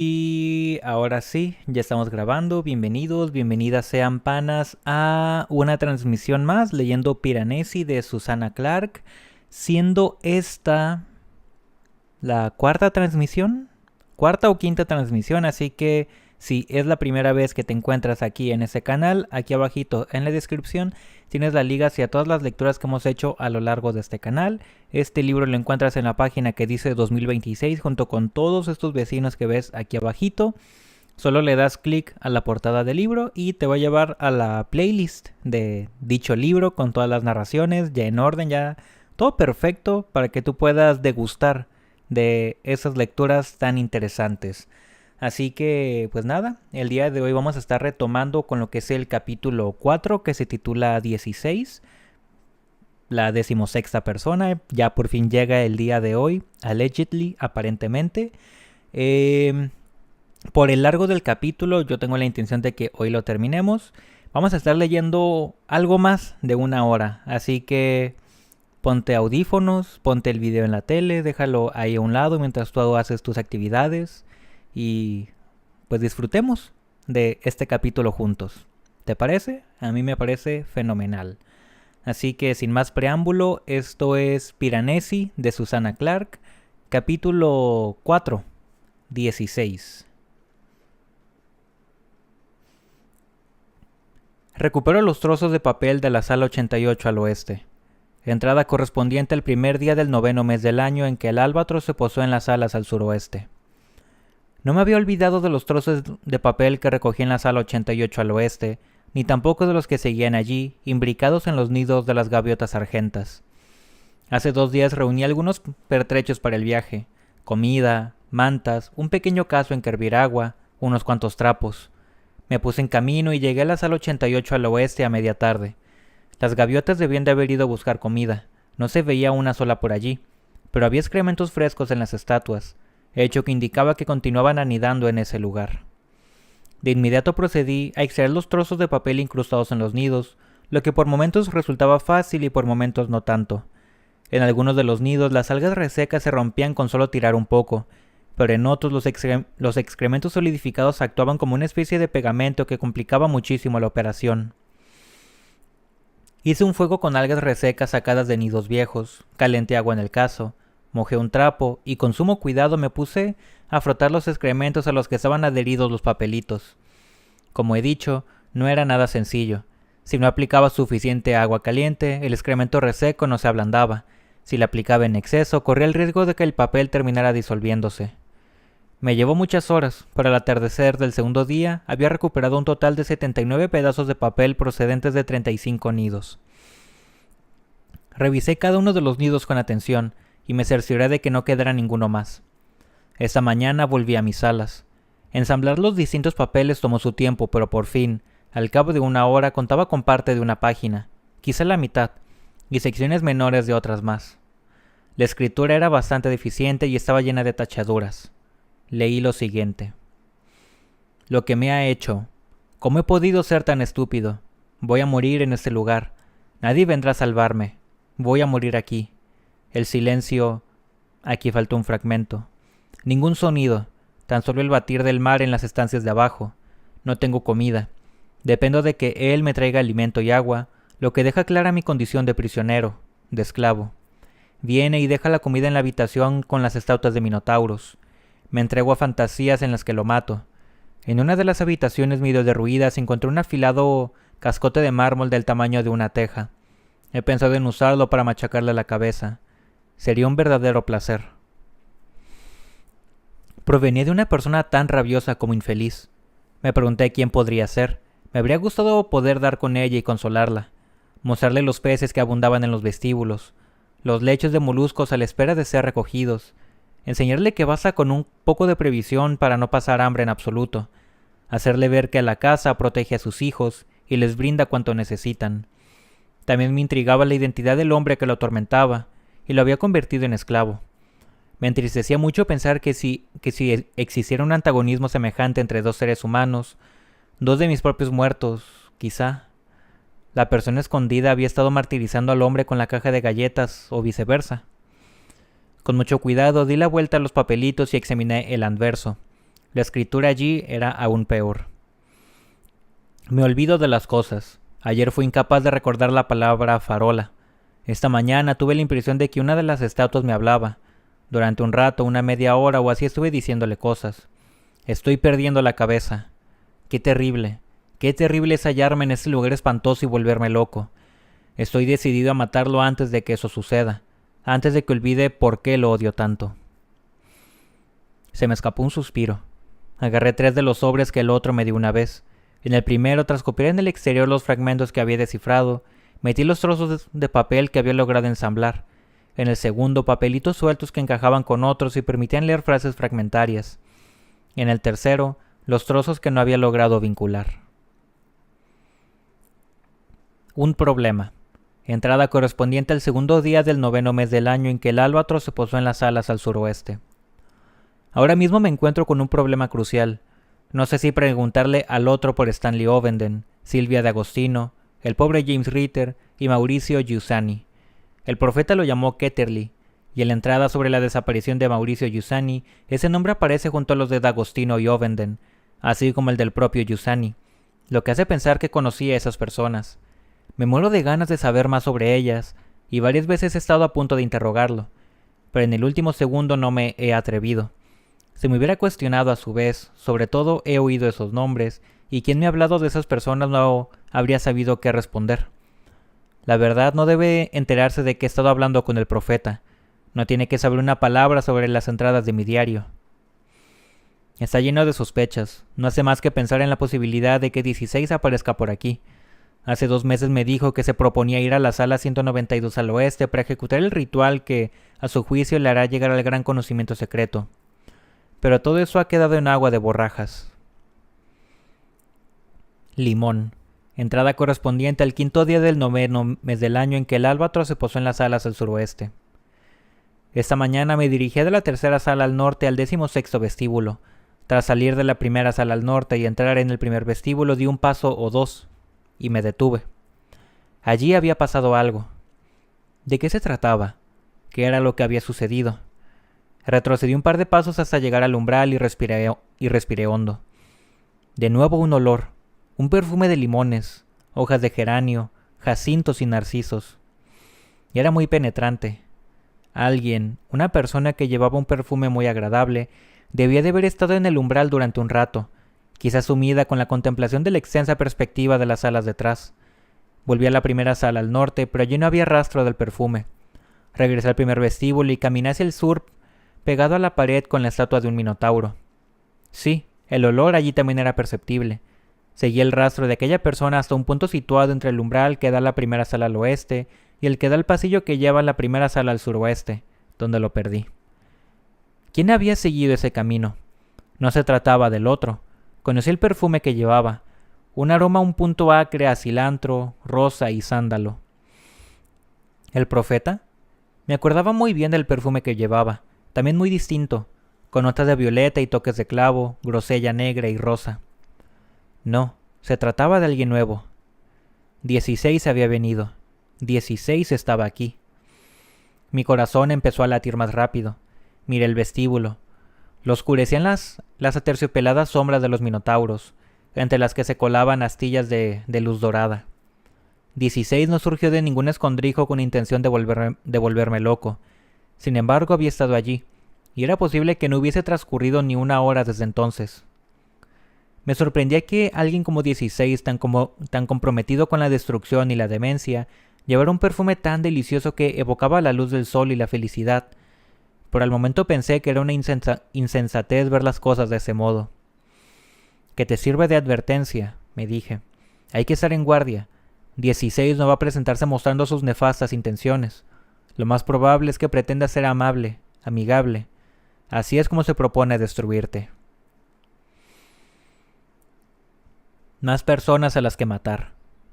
Y ahora sí, ya estamos grabando. Bienvenidos, bienvenidas sean panas a una transmisión más leyendo Piranesi de Susanna Clarke, siendo esta la cuarta o quinta transmisión, así que si es la primera vez que te encuentras aquí en ese canal, aquí abajito en la descripción tienes la liga hacia todas las lecturas que hemos hecho a lo largo de este canal. Este libro lo encuentras en la página que dice 2026 junto con todos estos vecinos que ves aquí abajito. Solo le das clic a la portada del libro y te va a llevar a la playlist de dicho libro con todas las narraciones ya en orden, ya todo perfecto para que tú puedas degustar de esas lecturas tan interesantes. Así que, pues nada, el día de hoy vamos a estar retomando con lo que es el capítulo 4 que se titula 16, la 16ª persona. Ya por fin llega el día de hoy, allegedly, aparentemente. Por el largo del capítulo yo tengo la intención de que hoy lo terminemos. Vamos a estar leyendo algo más de una hora, así que ponte audífonos, ponte el video en la tele, déjalo ahí a un lado mientras tú haces tus actividades y pues disfrutemos de este capítulo juntos. ¿Te parece? A mí me parece fenomenal. Así que sin más preámbulo, esto es Piranesi de Susanna Clarke, capítulo 4, 16. Recupero los trozos de papel de la sala 88 al oeste. Entrada correspondiente al primer día del 9º mes del año en que el Albatros se posó en las salas al suroeste. No me había olvidado de los trozos de papel que recogí en la sala 88 al oeste, ni tampoco de los que seguían allí, imbricados en los nidos de las gaviotas argentas. Hace 2 días reuní algunos pertrechos para el viaje, comida, mantas, un pequeño caso en que hervir agua, unos cuantos trapos. Me puse en camino y llegué a la sala 88 al oeste a media tarde. Las gaviotas debían de haber ido a buscar comida, no se veía una sola por allí, pero había excrementos frescos en las estatuas, hecho que indicaba que continuaban anidando en ese lugar. De inmediato procedí a extraer los trozos de papel incrustados en los nidos, lo que por momentos resultaba fácil y por momentos no tanto. En algunos de los nidos las algas resecas se rompían con solo tirar un poco, pero en otros los excrementos solidificados actuaban como una especie de pegamento que complicaba muchísimo la operación. Hice un fuego con algas resecas sacadas de nidos viejos, calenté agua en el cazo, mojé un trapo y con sumo cuidado me puse a frotar los excrementos a los que estaban adheridos los papelitos. Como he dicho, no era nada sencillo. Si no aplicaba suficiente agua caliente, el excremento reseco no se ablandaba. Si le aplicaba en exceso, corría el riesgo de que el papel terminara disolviéndose. Me llevó muchas horas, pero al atardecer del segundo día había recuperado un total de 79 pedazos de papel procedentes de 35 nidos. Revisé cada uno de los nidos con atención y me cercioré de que no quedara ninguno más. Esa mañana volví a mis salas. Ensamblar los distintos papeles tomó su tiempo, pero por fin, al cabo de una hora, contaba con parte de una página, quizá la mitad, y secciones menores de otras más. La escritura era bastante deficiente y estaba llena de tachaduras. Leí lo siguiente. Lo que me ha hecho. ¿Cómo he podido ser tan estúpido? Voy a morir en este lugar. Nadie vendrá a salvarme. Voy a morir aquí. El silencio... Aquí faltó un fragmento. Ningún sonido, tan solo el batir del mar en las estancias de abajo. No tengo comida. Dependo de que él me traiga alimento y agua, lo que deja clara mi condición de prisionero, de esclavo. Viene y deja la comida en la habitación con las estatuas de minotauros. Me entrego a fantasías en las que lo mato. En una de las habitaciones medio derruidas encontré un afilado cascote de mármol del tamaño de una teja. He pensado en usarlo para machacarle la cabeza. Sería un verdadero placer. Provenía de una persona tan rabiosa como infeliz. Me pregunté quién podría ser. Me habría gustado poder dar con ella y consolarla. Mostrarle los peces que abundaban en los vestíbulos, los lechos de moluscos a la espera de ser recogidos. Enseñarle que basta con un poco de previsión para no pasar hambre en absoluto. Hacerle ver que la casa protege a sus hijos y les brinda cuanto necesitan. También me intrigaba la identidad del hombre que lo atormentaba y lo había convertido en esclavo. Me entristecía mucho pensar que si existiera un antagonismo semejante entre dos seres humanos, dos de mis propios muertos, quizá, la persona escondida había estado martirizando al hombre con la caja de galletas o viceversa. Con mucho cuidado di la vuelta a los papelitos y examiné el anverso. La escritura allí era aún peor. Me olvido de las cosas. Ayer fui incapaz de recordar la palabra farola. Esta mañana tuve la impresión de que una de las estatuas me hablaba. Durante un rato, una media hora o así estuve diciéndole cosas. Estoy perdiendo la cabeza. Qué terrible es hallarme en este lugar espantoso y volverme loco. Estoy decidido a matarlo antes de que eso suceda, antes de que olvide por qué lo odio tanto. Se me escapó un suspiro. Agarré 3 de los sobres que el otro me dio una vez. En el primero, tras copiar en el exterior los fragmentos que había descifrado, metí los trozos de papel que había logrado ensamblar. En el segundo, papelitos sueltos que encajaban con otros y permitían leer frases fragmentarias. En el tercero, los trozos que no había logrado vincular. Un problema. Entrada correspondiente al segundo día del 9º mes del año en que el albatros se posó en las alas al suroeste. Ahora mismo me encuentro con un problema crucial. No sé si preguntarle al otro por Stanley Ovenden, Silvia de Agostino, el pobre James Ritter y Mauricio Giussani. El profeta lo llamó Ketterly, y en la entrada sobre la desaparición de Mauricio Giussani, ese nombre aparece junto a los de D'Agostino y Ovenden, así como el del propio Giussani, lo que hace pensar que conocía a esas personas. Me muero de ganas de saber más sobre ellas, y varias veces he estado a punto de interrogarlo, pero en el último segundo no me he atrevido. Si me hubiera cuestionado a su vez, sobre todo he oído esos nombres, y quien me ha hablado de esas personas no habría sabido qué responder. La verdad no debe enterarse de que he estado hablando con el profeta. No tiene que saber una palabra sobre las entradas de mi diario. Está lleno de sospechas. No hace más que pensar en la posibilidad de que 16 aparezca por aquí. Hace 2 meses me dijo que se proponía ir a la sala 192 al oeste para ejecutar el ritual que, a su juicio, le hará llegar al gran conocimiento secreto. Pero todo eso ha quedado en agua de borrajas. Limón. Entrada correspondiente al 5º día del 9º mes del año en que el albatros se posó en las alas al suroeste. Esta mañana me dirigí de la 3ª sala al norte al 16º vestíbulo. Tras salir de la 1ª sala al norte y entrar en el primer vestíbulo di un paso o 2, y me detuve. Allí había pasado algo. ¿De qué se trataba? ¿Qué era lo que había sucedido? Retrocedí un par de pasos hasta llegar al umbral y respiré hondo. De nuevo un olor, un perfume de limones, hojas de geranio, jacintos y narcisos. Y era muy penetrante. Alguien, una persona que llevaba un perfume muy agradable, debía de haber estado en el umbral durante un rato, quizás sumida con la contemplación de la extensa perspectiva de las salas detrás. Volví a la 1ª sala al norte, pero allí no había rastro del perfume. Regresé al primer vestíbulo y caminé hacia el sur, pegado a la pared con la estatua de un minotauro. Sí, el olor allí también era perceptible. Seguí el rastro de aquella persona hasta un punto situado entre el umbral que da a la 1ª sala al oeste y el que da al pasillo que lleva a la 1ª sala al suroeste, donde lo perdí. ¿Quién había seguido ese camino? No se trataba del otro. Conocí el perfume que llevaba, un aroma un punto acre a cilantro, rosa y sándalo. ¿El profeta? Me acordaba muy bien del perfume que llevaba, también muy distinto, con notas de violeta y toques de clavo, grosella negra y rosa. No, se trataba de alguien nuevo. 16 había venido. 16 estaba aquí. Mi corazón empezó a latir más rápido. Miré el vestíbulo. Lo oscurecían las aterciopeladas sombras de los minotauros, entre las que se colaban astillas de luz dorada. 16 no surgió de ningún escondrijo con intención de volverme loco. Sin embargo, había estado allí, y era posible que no hubiese transcurrido ni una hora desde entonces. Me sorprendía que alguien como 16, tan comprometido con la destrucción y la demencia, llevara un perfume tan delicioso que evocaba la luz del sol y la felicidad. Por el momento pensé que era una insensatez ver las cosas de ese modo. Que te sirva de advertencia, me dije. Hay que estar en guardia. 16 no va a presentarse mostrando sus nefastas intenciones. Lo más probable es que pretenda ser amable, amigable. Así es como se propone destruirte. Más personas a las que matar.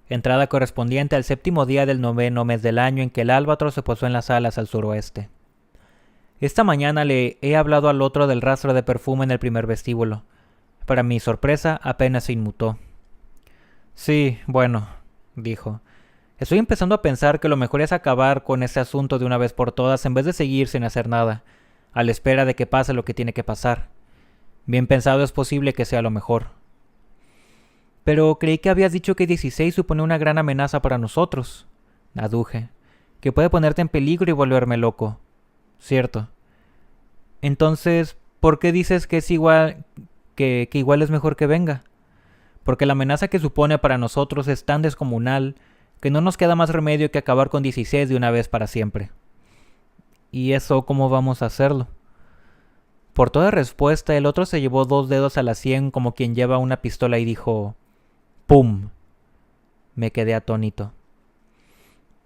Entrada correspondiente al 7º día del 9º mes del año en que el albatros se posó en las alas al suroeste. Esta mañana le he hablado al otro del rastro de perfume en el primer vestíbulo. Para mi sorpresa, apenas se inmutó. Sí, bueno, dijo. Estoy empezando a pensar que lo mejor es acabar con este asunto de una vez por todas en vez de seguir sin hacer nada, a la espera de que pase lo que tiene que pasar. Bien pensado es posible que sea lo mejor. Pero creí que habías dicho que 16 supone una gran amenaza para nosotros, aduje, que puede ponerte en peligro y volverme loco. Cierto. Entonces, ¿por qué dices que es igual, que igual es mejor que venga? Porque la amenaza que supone para nosotros es tan descomunal que no nos queda más remedio que acabar con 16 de una vez para siempre. ¿Y eso cómo vamos a hacerlo? Por toda respuesta, el otro se llevó 2 dedos a la sien como quien lleva una pistola y dijo: ¡Pum! Me quedé atónito.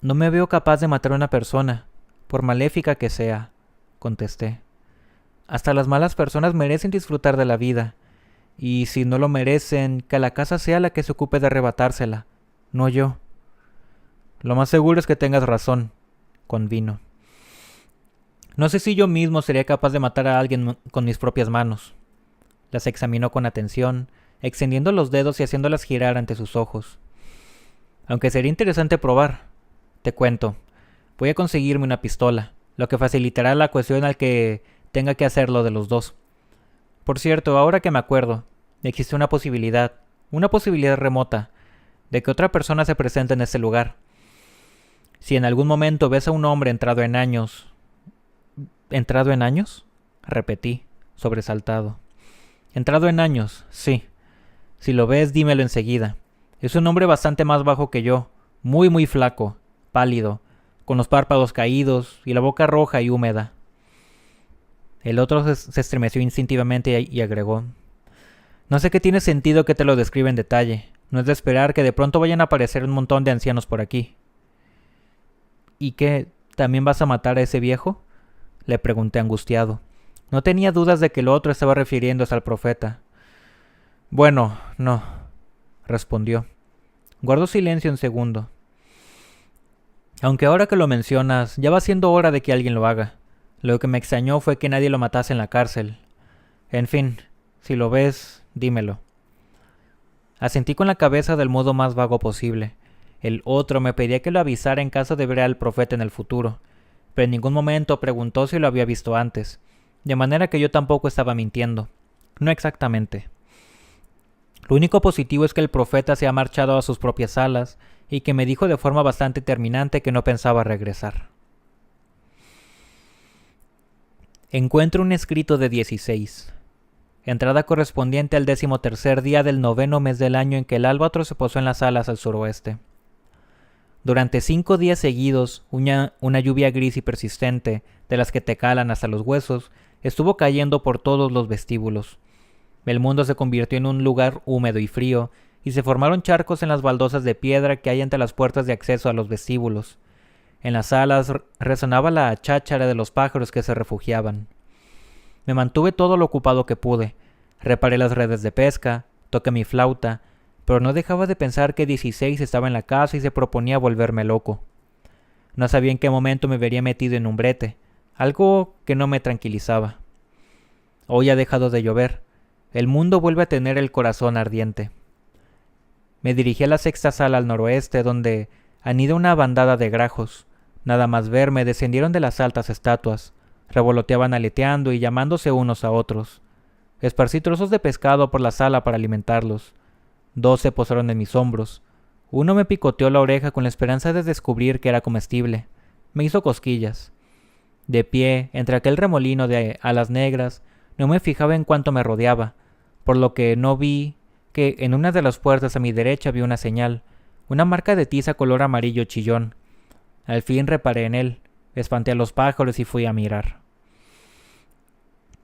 No me veo capaz de matar a una persona, por maléfica que sea, contesté. Hasta las malas personas merecen disfrutar de la vida, y si no lo merecen, que la casa sea la que se ocupe de arrebatársela, no yo. Lo más seguro es que tengas razón, convino. No sé si yo mismo sería capaz de matar a alguien con mis propias manos. Las examinó con atención, extendiendo los dedos y haciéndolas girar ante sus ojos. Aunque sería interesante probar. Te cuento. Voy a conseguirme una pistola, lo que facilitará la cuestión al que tenga que hacerlo de los dos. Por cierto, ahora que me acuerdo, existe una posibilidad remota, de que otra persona se presente en este lugar. Si en algún momento ves a un hombre entrado en años... ¿Entrado en años? Repetí, sobresaltado. Entrado en años, sí. Si lo ves, dímelo enseguida. Es un hombre bastante más bajo que yo, muy flaco, pálido, con los párpados caídos y la boca roja y húmeda. El otro se estremeció instintivamente y agregó: No sé qué tiene sentido que te lo describa en detalle. No es de esperar que de pronto vayan a aparecer un montón de ancianos por aquí. ¿Y qué? ¿También vas a matar a ese viejo?, le pregunté angustiado. No tenía dudas de que el otro estaba refiriéndose al profeta. Bueno, no, respondió. Guardó silencio un segundo. Aunque ahora que lo mencionas, ya va siendo hora de que alguien lo haga. Lo que me extrañó fue que nadie lo matase en la cárcel. En fin, si lo ves, dímelo. Asentí con la cabeza del modo más vago posible. El otro me pedía que lo avisara en caso de ver al profeta en el futuro, pero en ningún momento preguntó si lo había visto antes, de manera que yo tampoco estaba mintiendo. No exactamente. Lo único positivo es que el profeta se ha marchado a sus propias alas y que me dijo de forma bastante terminante que no pensaba regresar. Encuentro un escrito de 16. Entrada correspondiente al 13º día del 9º mes del año en que el albatros se posó en las alas al suroeste. Durante 5 días seguidos, una lluvia gris y persistente, de las que te calan hasta los huesos, estuvo cayendo por todos los vestíbulos. El mundo se convirtió en un lugar húmedo y frío, y se formaron charcos en las baldosas de piedra que hay ante las puertas de acceso a los vestíbulos. En las salas resonaba la cháchara de los pájaros que se refugiaban. Me mantuve todo lo ocupado que pude. Reparé las redes de pesca, toqué mi flauta, pero no dejaba de pensar que 16 estaba en la casa y se proponía volverme loco. No sabía en qué momento me vería metido en un brete, algo que no me tranquilizaba. Hoy ha dejado de llover. El mundo vuelve a tener el corazón ardiente. Me dirigí a la 6ª sala al noroeste, donde anida una bandada de grajos. Nada más verme, descendieron de las altas estatuas. Revoloteaban aleteando y llamándose unos a otros. Esparcí trozos de pescado por la sala para alimentarlos. 2 se posaron en mis hombros. Uno me picoteó la oreja con la esperanza de descubrir que era comestible. Me hizo cosquillas. De pie, entre aquel remolino de alas negras, no me fijaba en cuánto me rodeaba, por lo que no vi que en una de las puertas a mi derecha vi una señal, una marca de tiza color amarillo chillón. Al fin reparé en él, espanté a los pájaros y fui a mirar.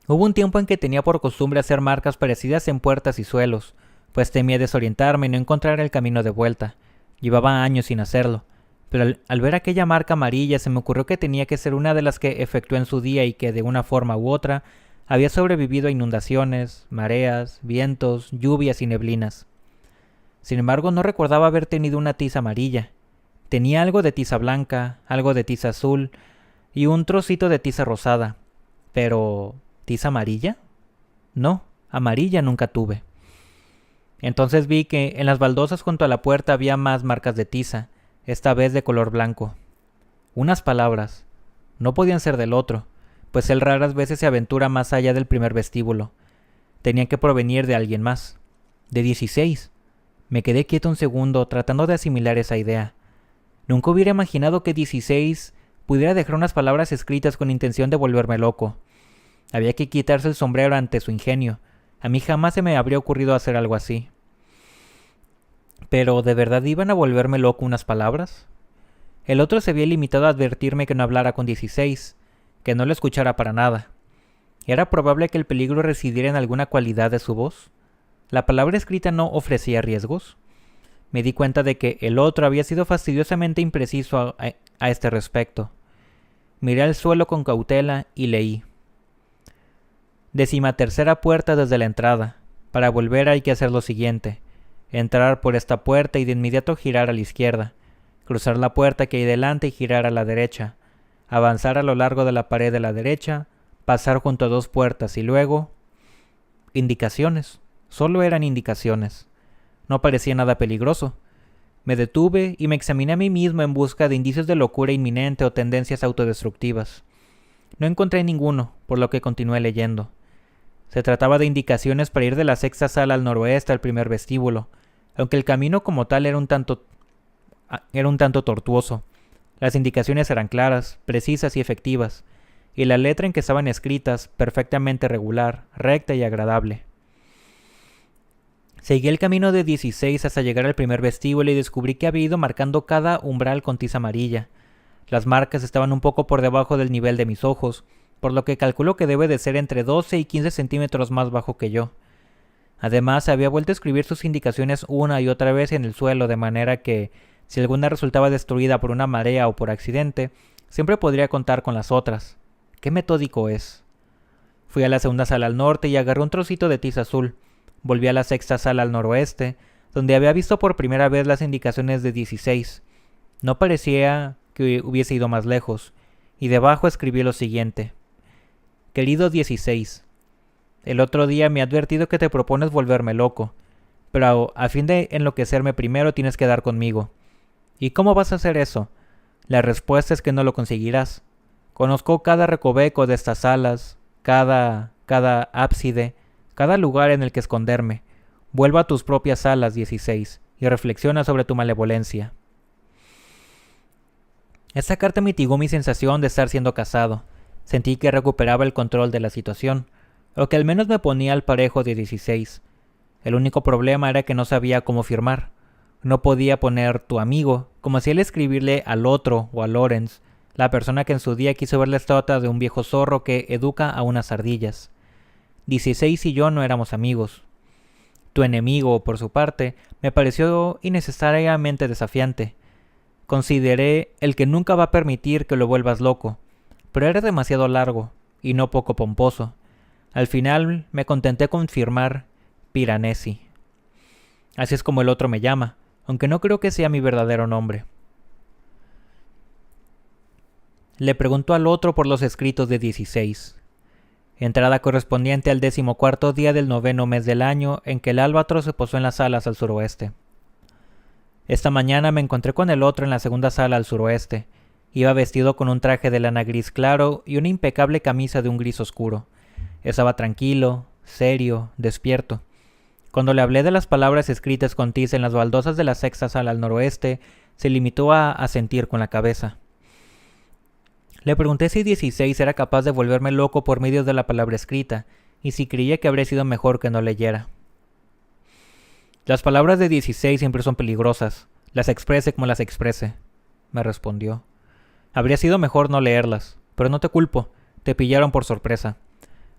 Hubo un tiempo en que tenía por costumbre hacer marcas parecidas en puertas y suelos, pues temía desorientarme y no encontrar el camino de vuelta. Llevaba años sin hacerlo, pero al ver aquella marca amarilla se me ocurrió que tenía que ser una de las que efectué en su día y que de una forma u otra había sobrevivido a inundaciones, mareas, vientos, lluvias y neblinas. Sin embargo, no recordaba haber tenido una tiza amarilla. Tenía algo de tiza blanca, algo de tiza azul y un trocito de tiza rosada. Pero, ¿tiza amarilla? No, amarilla nunca tuve. Entonces vi que en las baldosas junto a la puerta había más marcas de tiza, esta vez de color blanco. Unas palabras. No podían ser del otro, pues él raras veces se aventura más allá del primer vestíbulo. Tenían que provenir de alguien más. De 16. Me quedé quieto un segundo tratando de asimilar esa idea. Nunca hubiera imaginado que 16 pudiera dejar unas palabras escritas con intención de volverme loco. Había que quitarse el sombrero ante su ingenio. A mí jamás se me habría ocurrido hacer algo así. ¿Pero de verdad iban a volverme loco unas palabras? El otro se había limitado a advertirme que no hablara con 16, que no lo escuchara para nada. ¿Era probable que el peligro residiera en alguna cualidad de su voz? ¿La palabra escrita no ofrecía riesgos? Me di cuenta de que el otro había sido fastidiosamente impreciso a este respecto. Miré al suelo con cautela y leí. 13ª puerta desde la entrada. Para volver hay que hacer lo siguiente. Entrar por esta puerta y de inmediato girar a la izquierda. Cruzar la puerta que hay delante y girar a la derecha. Avanzar a lo largo de la pared de la derecha. Pasar junto a 2 puertas y luego... Indicaciones. Solo eran indicaciones. No parecía nada peligroso. Me detuve y me examiné a mí mismo en busca de indicios de locura inminente o tendencias autodestructivas. No encontré ninguno, por lo que continué leyendo. Se trataba de indicaciones para ir de la 6ª sala al noroeste al primer vestíbulo, aunque el camino como tal era un tanto tortuoso. Las indicaciones eran claras, precisas y efectivas, y la letra en que estaban escritas perfectamente regular, recta y agradable. Seguí el camino de 16 hasta llegar al primer vestíbulo y descubrí que había ido marcando cada umbral con tiza amarilla. Las marcas estaban un poco por debajo del nivel de mis ojos, por lo que calculo que debe de ser entre 12 y 15 centímetros más bajo que yo. Además, había vuelto a escribir sus indicaciones una y otra vez en el suelo, de manera que, si alguna resultaba destruida por una marea o por accidente, siempre podría contar con las otras. ¡Qué metódico es! Fui a la 2ª sala al norte y agarré un trocito de tiza azul. Volví a la 6ª sala al noroeste, donde había visto por primera vez las indicaciones de 16. No parecía que hubiese ido más lejos, y debajo escribí lo siguiente. Querido 16, el otro día me ha advertido que te propones volverme loco, pero a fin de enloquecerme primero tienes que dar conmigo. ¿Y cómo vas a hacer eso? La respuesta es que no lo conseguirás. Conozco cada recoveco de estas salas, cada ábside, cada lugar en el que esconderme. Vuelva a tus propias salas, 16, y reflexiona sobre tu malevolencia. Esta carta mitigó mi sensación de estar siendo cazado. Sentí que recuperaba el control de la situación, o que al menos me ponía al parejo de 16. El único problema era que no sabía cómo firmar. No podía poner tu amigo, como si al escribirle al otro o a Lawrence, la persona que en su día quiso ver la estatua de un viejo zorro que educa a unas ardillas. 16 y yo no éramos amigos. Tu enemigo, por su parte, me pareció innecesariamente desafiante. Consideré el que nunca va a permitir que lo vuelvas loco, pero era demasiado largo y no poco pomposo. Al final me contenté con firmar Piranesi. Así es como el otro me llama, aunque no creo que sea mi verdadero nombre. Le preguntó al otro por los escritos de 16. Entrada correspondiente al 14º día del 9º mes del año en que el albatros se posó en las salas al suroeste. Esta mañana me encontré con el otro en la 2ª sala al suroeste. Iba vestido con un traje de lana gris claro y una impecable camisa de un gris oscuro. Estaba tranquilo, serio, despierto. Cuando le hablé de las palabras escritas con tiza en las baldosas de la 6ª sala al noroeste, se limitó a asentir con la cabeza. Le pregunté si 16 era capaz de volverme loco por medio de la palabra escrita, y si creía que habría sido mejor que no leyera. Las palabras de 16 siempre son peligrosas, las exprese como las exprese, me respondió. Habría sido mejor no leerlas, pero no te culpo, te pillaron por sorpresa.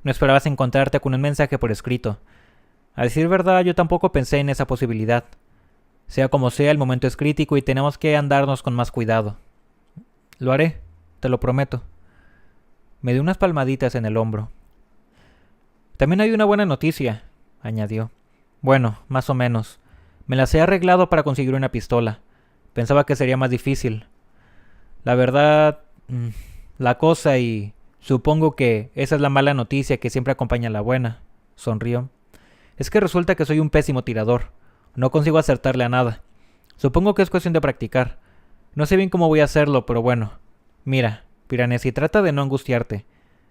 No esperabas encontrarte con un mensaje por escrito. A decir verdad, yo tampoco pensé en esa posibilidad. Sea como sea, el momento es crítico y tenemos que andarnos con más cuidado. Lo haré. Te lo prometo. Me dio unas palmaditas en el hombro. También hay una buena noticia, añadió. Bueno, más o menos. Me las he arreglado para conseguir una pistola. Pensaba que sería más difícil. La verdad, la cosa y supongo que esa es la mala noticia que siempre acompaña a la buena, sonrió. Es que resulta que soy un pésimo tirador. No consigo acertarle a nada. Supongo que es cuestión de practicar. No sé bien cómo voy a hacerlo, pero bueno. Mira, Piranesi, trata de no angustiarte.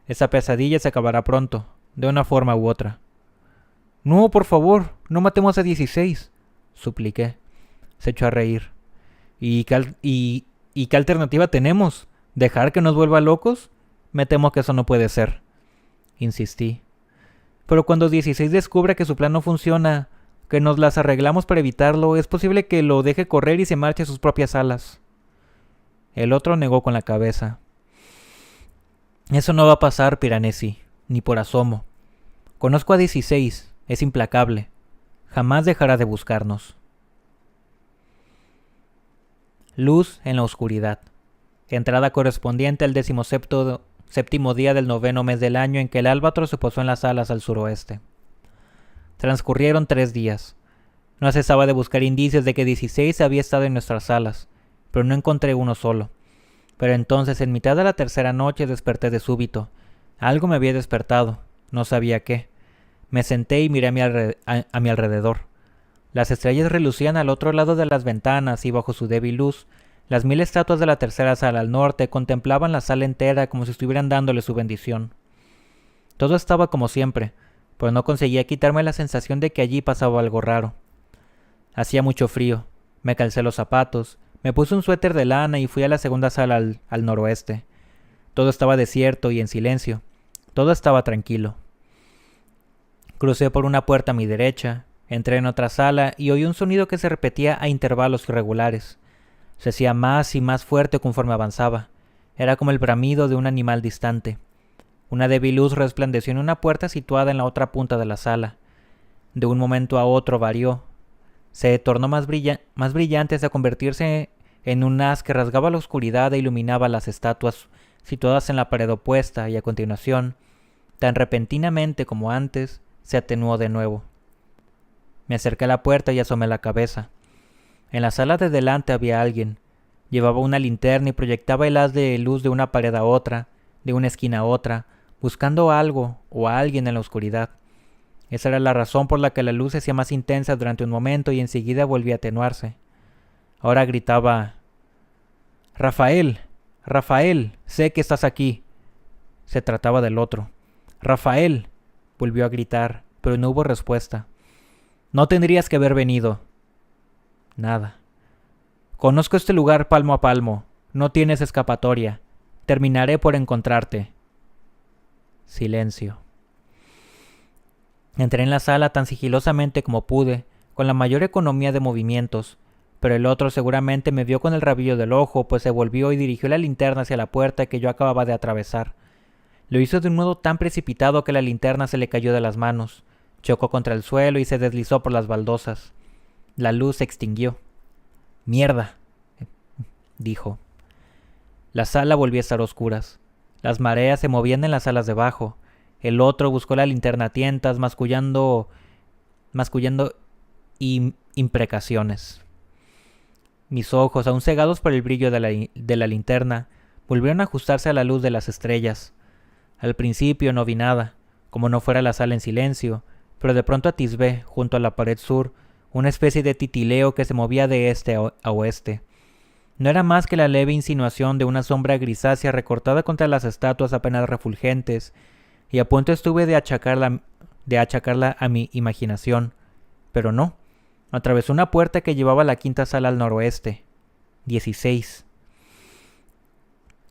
Esa pesadilla se acabará pronto, de una forma u otra. No, por favor, no matemos a 16, supliqué. Se echó a reír. ¿Y qué alternativa tenemos? ¿Dejar que nos vuelva locos? Me temo que eso no puede ser, insistí. Pero cuando 16 descubra que su plan no funciona, que nos las arreglamos para evitarlo, es posible que lo deje correr y se marche a sus propias alas. El otro negó con la cabeza. Eso no va a pasar, Piranesi, ni por asomo. Conozco a 16, es implacable. Jamás dejará de buscarnos. Luz en la oscuridad. Entrada correspondiente al 17º día del 9º mes del año en que el Albatros se posó en las alas al suroeste. Transcurrieron 3 días. No cesaba de buscar indicios de que 16 había estado en nuestras alas, pero no encontré uno solo. Pero entonces, en mitad de la tercera noche, desperté de súbito. Algo me había despertado, no sabía qué. Me senté y miré a mi alrededor. Las estrellas relucían al otro lado de las ventanas y bajo su débil luz, las 1000 estatuas de la tercera sala al norte contemplaban la sala entera como si estuvieran dándole su bendición. Todo estaba como siempre, pero no conseguía quitarme la sensación de que allí pasaba algo raro. Hacía mucho frío. Me calcé los zapatos, me puse un suéter de lana y fui a la segunda sala al noroeste. Todo estaba desierto y en silencio. Todo estaba tranquilo. Crucé por una puerta a mi derecha, entré en otra sala y oí un sonido que se repetía a intervalos irregulares. Se hacía más y más fuerte conforme avanzaba. Era como el bramido de un animal distante. Una débil luz resplandeció en una puerta situada en la otra punta de la sala. De un momento a otro varió. Se tornó más brillante hasta convertirse en un haz que rasgaba la oscuridad e iluminaba las estatuas situadas en la pared opuesta y a continuación, tan repentinamente como antes, se atenuó de nuevo. Me acerqué a la puerta y asomé la cabeza. En la sala de delante había alguien. Llevaba una linterna y proyectaba el haz de luz de una pared a otra, de una esquina a otra, buscando algo o a alguien en la oscuridad. Esa era la razón por la que la luz se hacía más intensa durante un momento y enseguida volvía a atenuarse. Ahora gritaba: «Rafael, Rafael, sé que estás aquí». Se trataba del otro. «Rafael», volvió a gritar, pero no hubo respuesta. «No tendrías que haber venido». Nada. «Conozco este lugar palmo a palmo. No tienes escapatoria. Terminaré por encontrarte». Silencio. Entré en la sala tan sigilosamente como pude, con la mayor economía de movimientos, pero el otro seguramente me vio con el rabillo del ojo, pues se volvió y dirigió la linterna hacia la puerta que yo acababa de atravesar. Lo hizo de un modo tan precipitado que la linterna se le cayó de las manos, chocó contra el suelo y se deslizó por las baldosas. La luz se extinguió. «Mierda», dijo. La sala volvió a estar a oscuras. Las mareas se movían en las salas debajo. El otro buscó la linterna a tientas, mascullando imprecaciones. Mis ojos, aún cegados por el brillo de la linterna, volvieron a ajustarse a la luz de las estrellas. Al principio no vi nada, como no fuera la sala en silencio, pero de pronto atisbé, junto a la pared sur, una especie de titileo que se movía de este a oeste. No era más que la leve insinuación de una sombra grisácea recortada contra las estatuas apenas refulgentes, y a punto estuve de achacarla a mi imaginación. Pero no. Atravesó una puerta que llevaba a la quinta sala al noroeste. 16.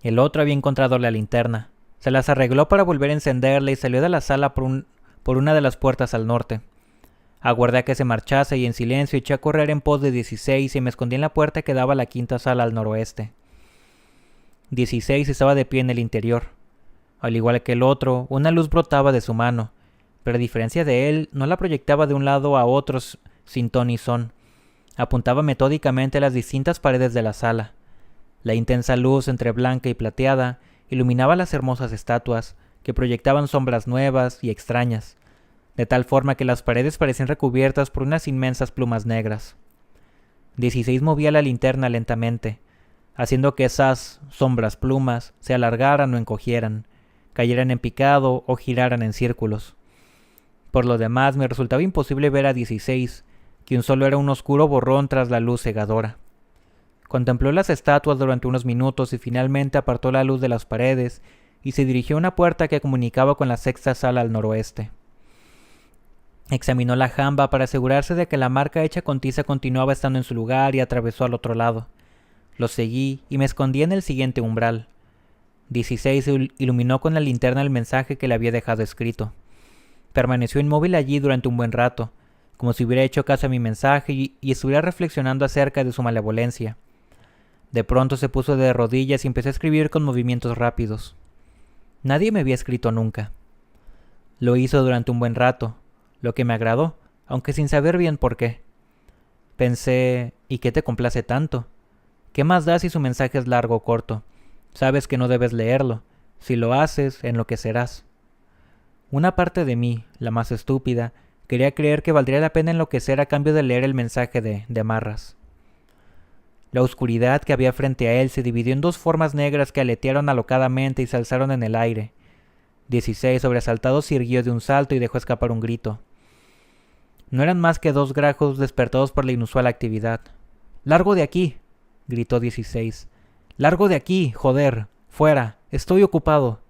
El otro había encontrado la linterna. Se las arregló para volver a encenderla y salió de la sala por una de las puertas al norte. Aguardé a que se marchase y en silencio eché a correr en pos de 16 y me escondí en la puerta que daba a la quinta sala al noroeste. 16 estaba de pie en el interior. Al igual que el otro, una luz brotaba de su mano, pero a diferencia de él, no la proyectaba de un lado a otro sin ton ni son. Apuntaba metódicamente a las distintas paredes de la sala. La intensa luz entre blanca y plateada iluminaba las hermosas estatuas, que proyectaban sombras nuevas y extrañas, de tal forma que las paredes parecían recubiertas por unas inmensas plumas negras. 16 movía la linterna lentamente, haciendo que esas sombras plumas se alargaran o encogieran, cayeran en picado o giraran en círculos. Por lo demás, me resultaba imposible ver a 16, quien solo era un oscuro borrón tras la luz cegadora. Contempló las estatuas durante unos minutos y finalmente apartó la luz de las paredes y se dirigió a una puerta que comunicaba con la sexta sala al noroeste. Examinó la jamba para asegurarse de que la marca hecha con tiza continuaba estando en su lugar y atravesó al otro lado. Lo seguí y me escondí en el siguiente umbral. 16 iluminó con la linterna el mensaje que le había dejado escrito. Permaneció inmóvil allí durante un buen rato, como si hubiera hecho caso a mi mensaje y estuviera reflexionando acerca de su malevolencia. De pronto se puso de rodillas y empezó a escribir con movimientos rápidos. Nadie me había escrito nunca. Lo hizo durante un buen rato, lo que me agradó, aunque sin saber bien por qué. Pensé, ¿y qué te complace tanto? ¿Qué más da si su mensaje es largo o corto? Sabes que no debes leerlo. Si lo haces, enloquecerás. Una parte de mí, la más estúpida, quería creer que valdría la pena enloquecer a cambio de leer el mensaje de Marras. La oscuridad que había frente a él se dividió en dos formas negras que aletearon alocadamente y se alzaron en el aire. 16, sobresaltado, se irguió de un salto y dejó escapar un grito. No eran más que dos grajos despertados por la inusual actividad. ¡Largo de aquí!, gritó 16. ¡Largo de aquí, joder! ¡Fuera! ¡Estoy ocupado!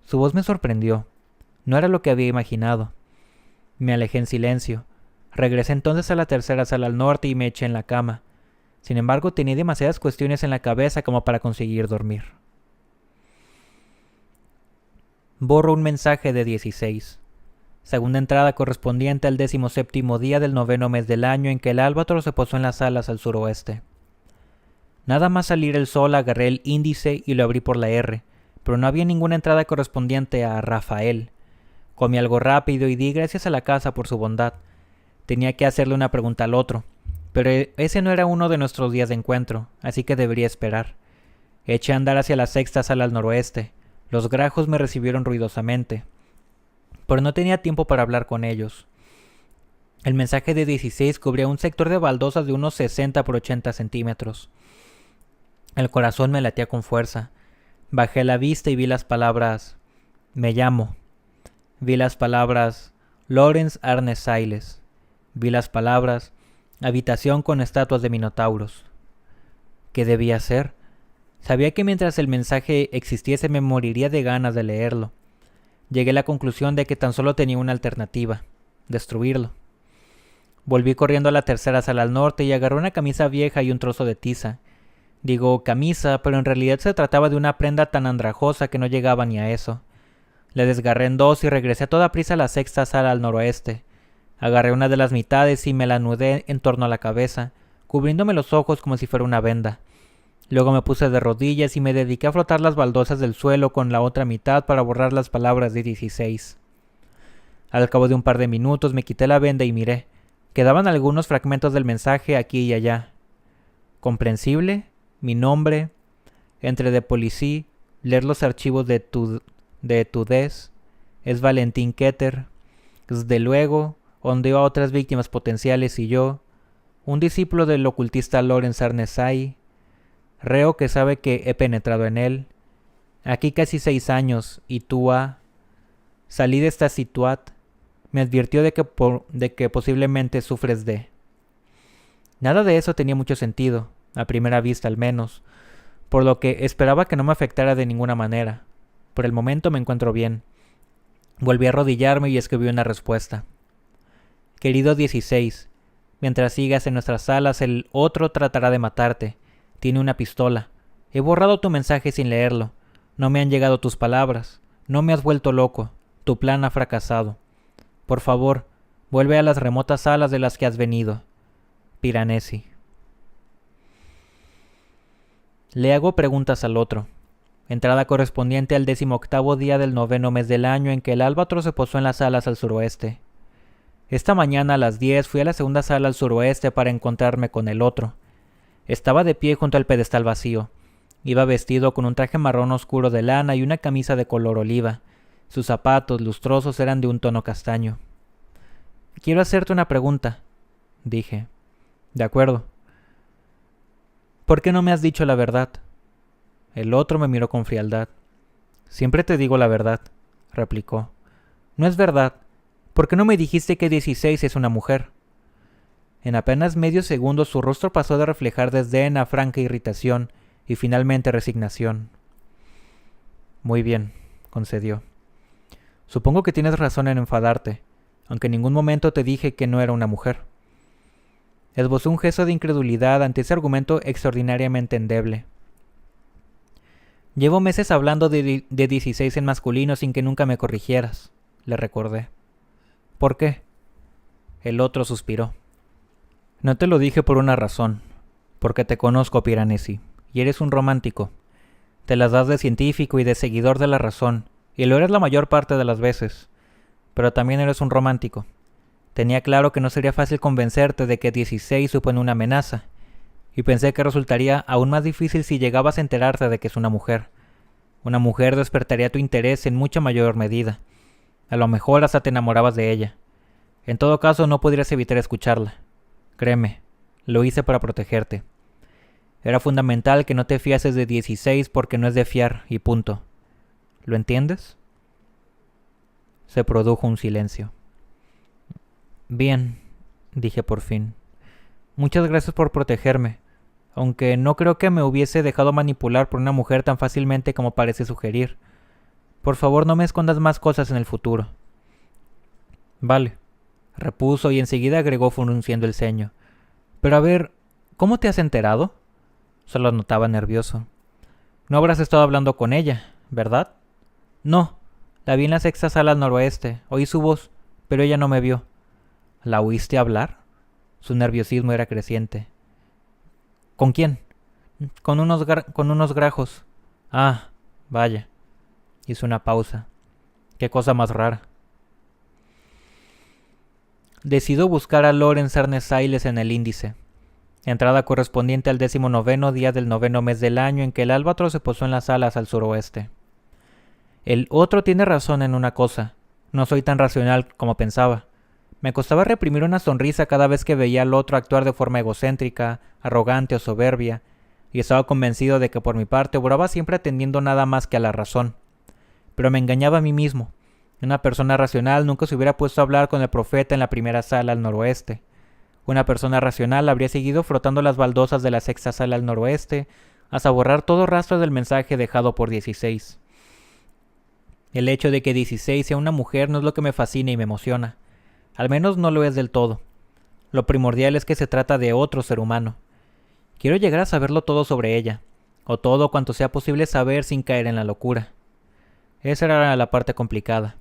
Su voz me sorprendió. No era lo que había imaginado. Me alejé en silencio. Regresé entonces a la tercera sala al norte y me eché en la cama. Sin embargo, tenía demasiadas cuestiones en la cabeza como para conseguir dormir. Borro un mensaje de 16. Segunda entrada correspondiente al 17º día del 9º mes del año en que el Albatros se posó en las alas al suroeste. Nada más salir el sol agarré el índice y lo abrí por la R, pero no había ninguna entrada correspondiente a Rafael. Comí algo rápido y di gracias a la casa por su bondad. Tenía que hacerle una pregunta al otro, pero ese no era uno de nuestros días de encuentro, así que debería esperar. Eché a andar hacia la sexta sala al noroeste. Los grajos me recibieron ruidosamente, pero no tenía tiempo para hablar con ellos. El mensaje de 16 cubría un sector de baldosas de unos 60 por 80 centímetros. El corazón me latía con fuerza. Bajé la vista y vi las palabras «Me llamo». Vi las palabras «Lawrence Arnes Siles». Vi las palabras «Habitación con estatuas de minotauros». ¿Qué debía hacer? Sabía que mientras el mensaje existiese me moriría de ganas de leerlo. Llegué a la conclusión de que tan solo tenía una alternativa: destruirlo. Volví corriendo a la tercera sala al norte y agarré una camisa vieja y un trozo de tiza. Digo camisa, pero en realidad se trataba de una prenda tan andrajosa que no llegaba ni a eso. Le desgarré en dos y regresé a toda prisa a la sexta sala al noroeste. Agarré una de las mitades y me la anudé en torno a la cabeza, cubriéndome los ojos como si fuera una venda. Luego me puse de rodillas y me dediqué a frotar las baldosas del suelo con la otra mitad para borrar las palabras de 16. Al cabo de un par de minutos me quité la venda y miré. Quedaban algunos fragmentos del mensaje aquí y allá. ¿Comprensible? Mi nombre, entre de policía, leer los archivos de Tudés, es Valentín Keter, desde luego, ondeó a otras víctimas potenciales y yo, un discípulo del ocultista Lawrence Arnesai, reo que sabe que he penetrado en él, aquí casi 6 años, y tú salí de esta situat, me advirtió de que posiblemente sufres de... Nada de eso tenía mucho sentido, a primera vista al menos, por lo que esperaba que no me afectara de ninguna manera. Por el momento me encuentro bien. Volví a arrodillarme y escribí una respuesta. Querido 16, mientras sigas en nuestras salas, el otro tratará de matarte. Tiene una pistola. He borrado tu mensaje sin leerlo. No me han llegado tus palabras. No me has vuelto loco. Tu plan ha fracasado. Por favor, vuelve a las remotas salas de las que has venido. Piranesi. Le hago preguntas al otro. Entrada correspondiente al 18º día del 9º mes del año en que el Albatros se posó en las salas al suroeste. Esta mañana a las 10 fui a la segunda sala al suroeste para encontrarme con el otro. Estaba de pie junto al pedestal vacío. Iba vestido con un traje marrón oscuro de lana y una camisa de color oliva. Sus zapatos lustrosos eran de un tono castaño. «Quiero hacerte una pregunta», dije. «De acuerdo». «¿Por qué no me has dicho la verdad?» El otro me miró con frialdad. «Siempre te digo la verdad», replicó. «No es verdad. ¿Por qué no me dijiste que 16 es una mujer?» En apenas medio segundo su rostro pasó de reflejar desdén a franca irritación y finalmente resignación. «Muy bien», concedió. «Supongo que tienes razón en enfadarte. aunque en ningún momento te dije que no era una mujer. Esbozó un gesto de incredulidad ante ese argumento extraordinariamente endeble. Llevo meses hablando de 16 en masculino sin que nunca me corrigieras, le recordé. ¿Por qué? El otro suspiró. No te lo dije por una razón, porque te conozco, Piranesi, y eres un romántico. Te las das de científico y de seguidor de la razón, y lo eres la mayor parte de las veces. Pero también eres un romántico. Tenía claro que no sería fácil convencerte de que 16 supone una amenaza, y pensé que resultaría aún más difícil si llegabas a enterarte de que es una mujer. Una mujer despertaría tu interés en mucha mayor medida. A lo mejor hasta te enamorabas de ella. En todo caso, no podrías evitar escucharla. Créeme, lo hice para protegerte. Era fundamental que no te fiases de 16 porque no es de fiar, y punto. ¿Lo entiendes? Se produjo un silencio. Bien, dije por fin. Muchas gracias por protegerme, aunque no creo que me hubiese dejado manipular por una mujer tan fácilmente como parece sugerir. Por favor, no me escondas más cosas en el futuro. Vale, repuso y enseguida agregó frunciendo el ceño. Pero a ver, ¿cómo te has enterado? Solo notaba nervioso. No habrás estado hablando con ella, ¿verdad? No, la vi en la sexta sala al noroeste, oí su voz, pero ella no me vio. ¿La oíste hablar? Su nerviosismo era creciente. ¿Con quién? Con unos grajos. Ah, vaya. Hizo una pausa. Qué cosa más rara. Decidió buscar a Loren Sarnesailes en el índice. Entrada correspondiente al 19º día del 9º mes del año en que el Albatros se posó en las alas al suroeste. El otro tiene razón en una cosa. No soy tan racional como pensaba. Me costaba reprimir una sonrisa cada vez que veía al otro actuar de forma egocéntrica, arrogante o soberbia, y estaba convencido de que por mi parte obraba siempre atendiendo nada más que a la razón. Pero me engañaba a mí mismo. Una persona racional nunca se hubiera puesto a hablar con el profeta en la primera sala al noroeste. Una persona racional habría seguido frotando las baldosas de la sexta sala al noroeste hasta borrar todo rastro del mensaje dejado por 16. El hecho de que 16 sea una mujer no es lo que me fascina y me emociona. Al menos no lo es del todo. Lo primordial es que se trata de otro ser humano. Quiero llegar a saberlo todo sobre ella, o todo cuanto sea posible saber sin caer en la locura. Esa era la parte complicada.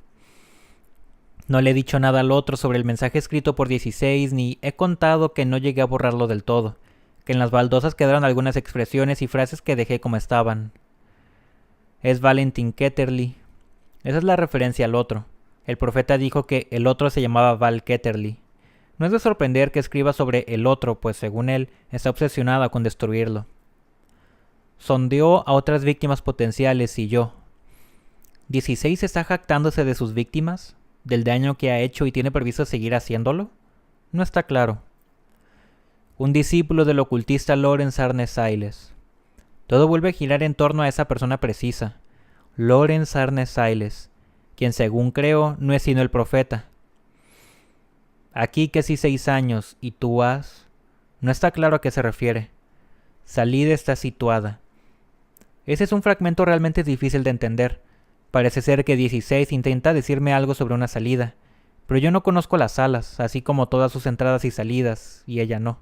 No le he dicho nada al otro sobre el mensaje escrito por 16, ni he contado que no llegué a borrarlo del todo, que en las baldosas quedaron algunas expresiones y frases que dejé como estaban. Es Valentin Ketterly. Esa es la referencia al otro. El profeta dijo que el otro se llamaba Val Ketterly. No es de sorprender que escriba sobre el otro, pues según él, está obsesionada con destruirlo. Sondeó a otras víctimas potenciales y yo. ¿16 está jactándose de sus víctimas? ¿Del daño que ha hecho y tiene previsto seguir haciéndolo? No está claro. Un discípulo del ocultista Loren Sarnesailes. Todo vuelve a girar en torno a esa persona precisa. Loren Sarnesailes, quien según creo no es sino el profeta. Aquí casi 6 años, y tú has... No está claro a qué se refiere. Salida está situada. Ese es un fragmento realmente difícil de entender. Parece ser que 16 intenta decirme algo sobre una salida, pero yo no conozco las salas, así como todas sus entradas y salidas, y ella no.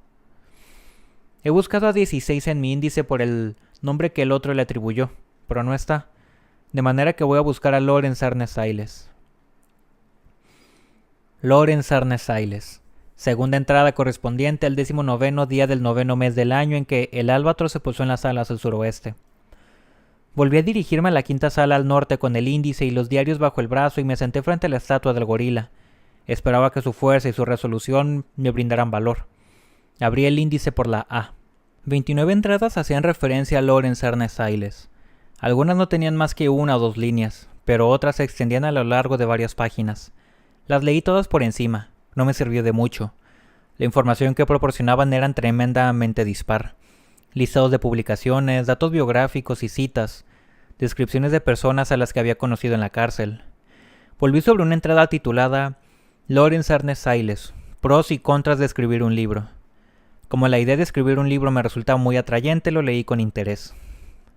He buscado a 16 en mi índice por el nombre que el otro le atribuyó, pero no está. De manera que voy a buscar a Loren Sarnesailes. Loren Sarnesailes. Segunda entrada correspondiente al 19º día del 9º mes del año en que el Albatros se posó en las alas al suroeste. Volví a dirigirme a la quinta sala al norte con el índice y los diarios bajo el brazo y me senté frente a la estatua del gorila. Esperaba que su fuerza y su resolución me brindaran valor. Abrí el índice por la A. 29 entradas hacían referencia a Loren Sarnesailes. Algunas no tenían más que 1 o 2 líneas, pero otras se extendían a lo largo de varias páginas. Las leí todas por encima, no me sirvió de mucho. La información que proporcionaban eran tremendamente dispar. Listados de publicaciones, datos biográficos y citas, descripciones de personas a las que había conocido en la cárcel. Volví sobre una entrada titulada Loren Sarnesailes, pros y contras de escribir un libro. Como la idea de escribir un libro me resulta muy atrayente, lo leí con interés.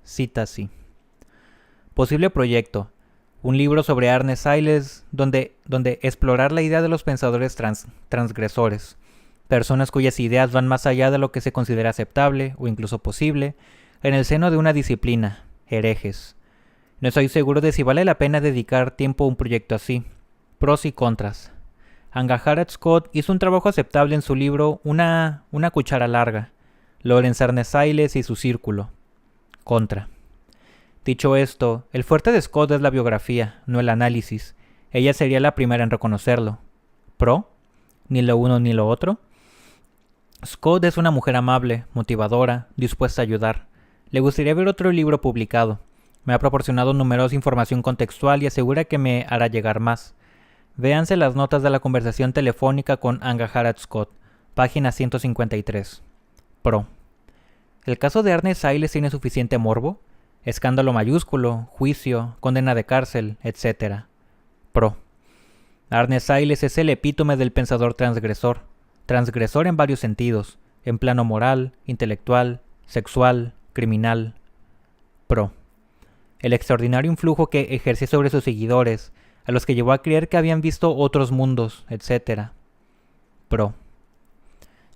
Cita así. Posible proyecto. Un libro sobre Ernest Haines donde explorar la idea de los pensadores transgresores, personas cuyas ideas van más allá de lo que se considera aceptable o incluso posible en el seno de una disciplina, herejes. No estoy seguro de si vale la pena dedicar tiempo a un proyecto así. Pros y contras. Angahara Scott hizo un trabajo aceptable en su libro Una cuchara larga, Lawrence Ernest Haines y su círculo. Contra. Dicho esto, el fuerte de Scott es la biografía, no el análisis. Ella sería la primera en reconocerlo. ¿Pro? ¿Ni lo uno ni lo otro? Scott es una mujer amable, motivadora, dispuesta a ayudar. Le gustaría ver otro libro publicado. Me ha proporcionado numerosa información contextual y asegura que me hará llegar más. Véanse las notas de la conversación telefónica con Angahara Scott, página 153. Pro. ¿El caso de Ernest Haines tiene suficiente morbo? Escándalo mayúsculo, juicio, condena de cárcel, etc. Pro. Ernest Haines es el epítome del pensador transgresor. Transgresor en varios sentidos, en plano moral, intelectual, sexual, criminal. Pro. El extraordinario influjo que ejerció sobre sus seguidores, a los que llevó a creer que habían visto otros mundos, etc. Pro.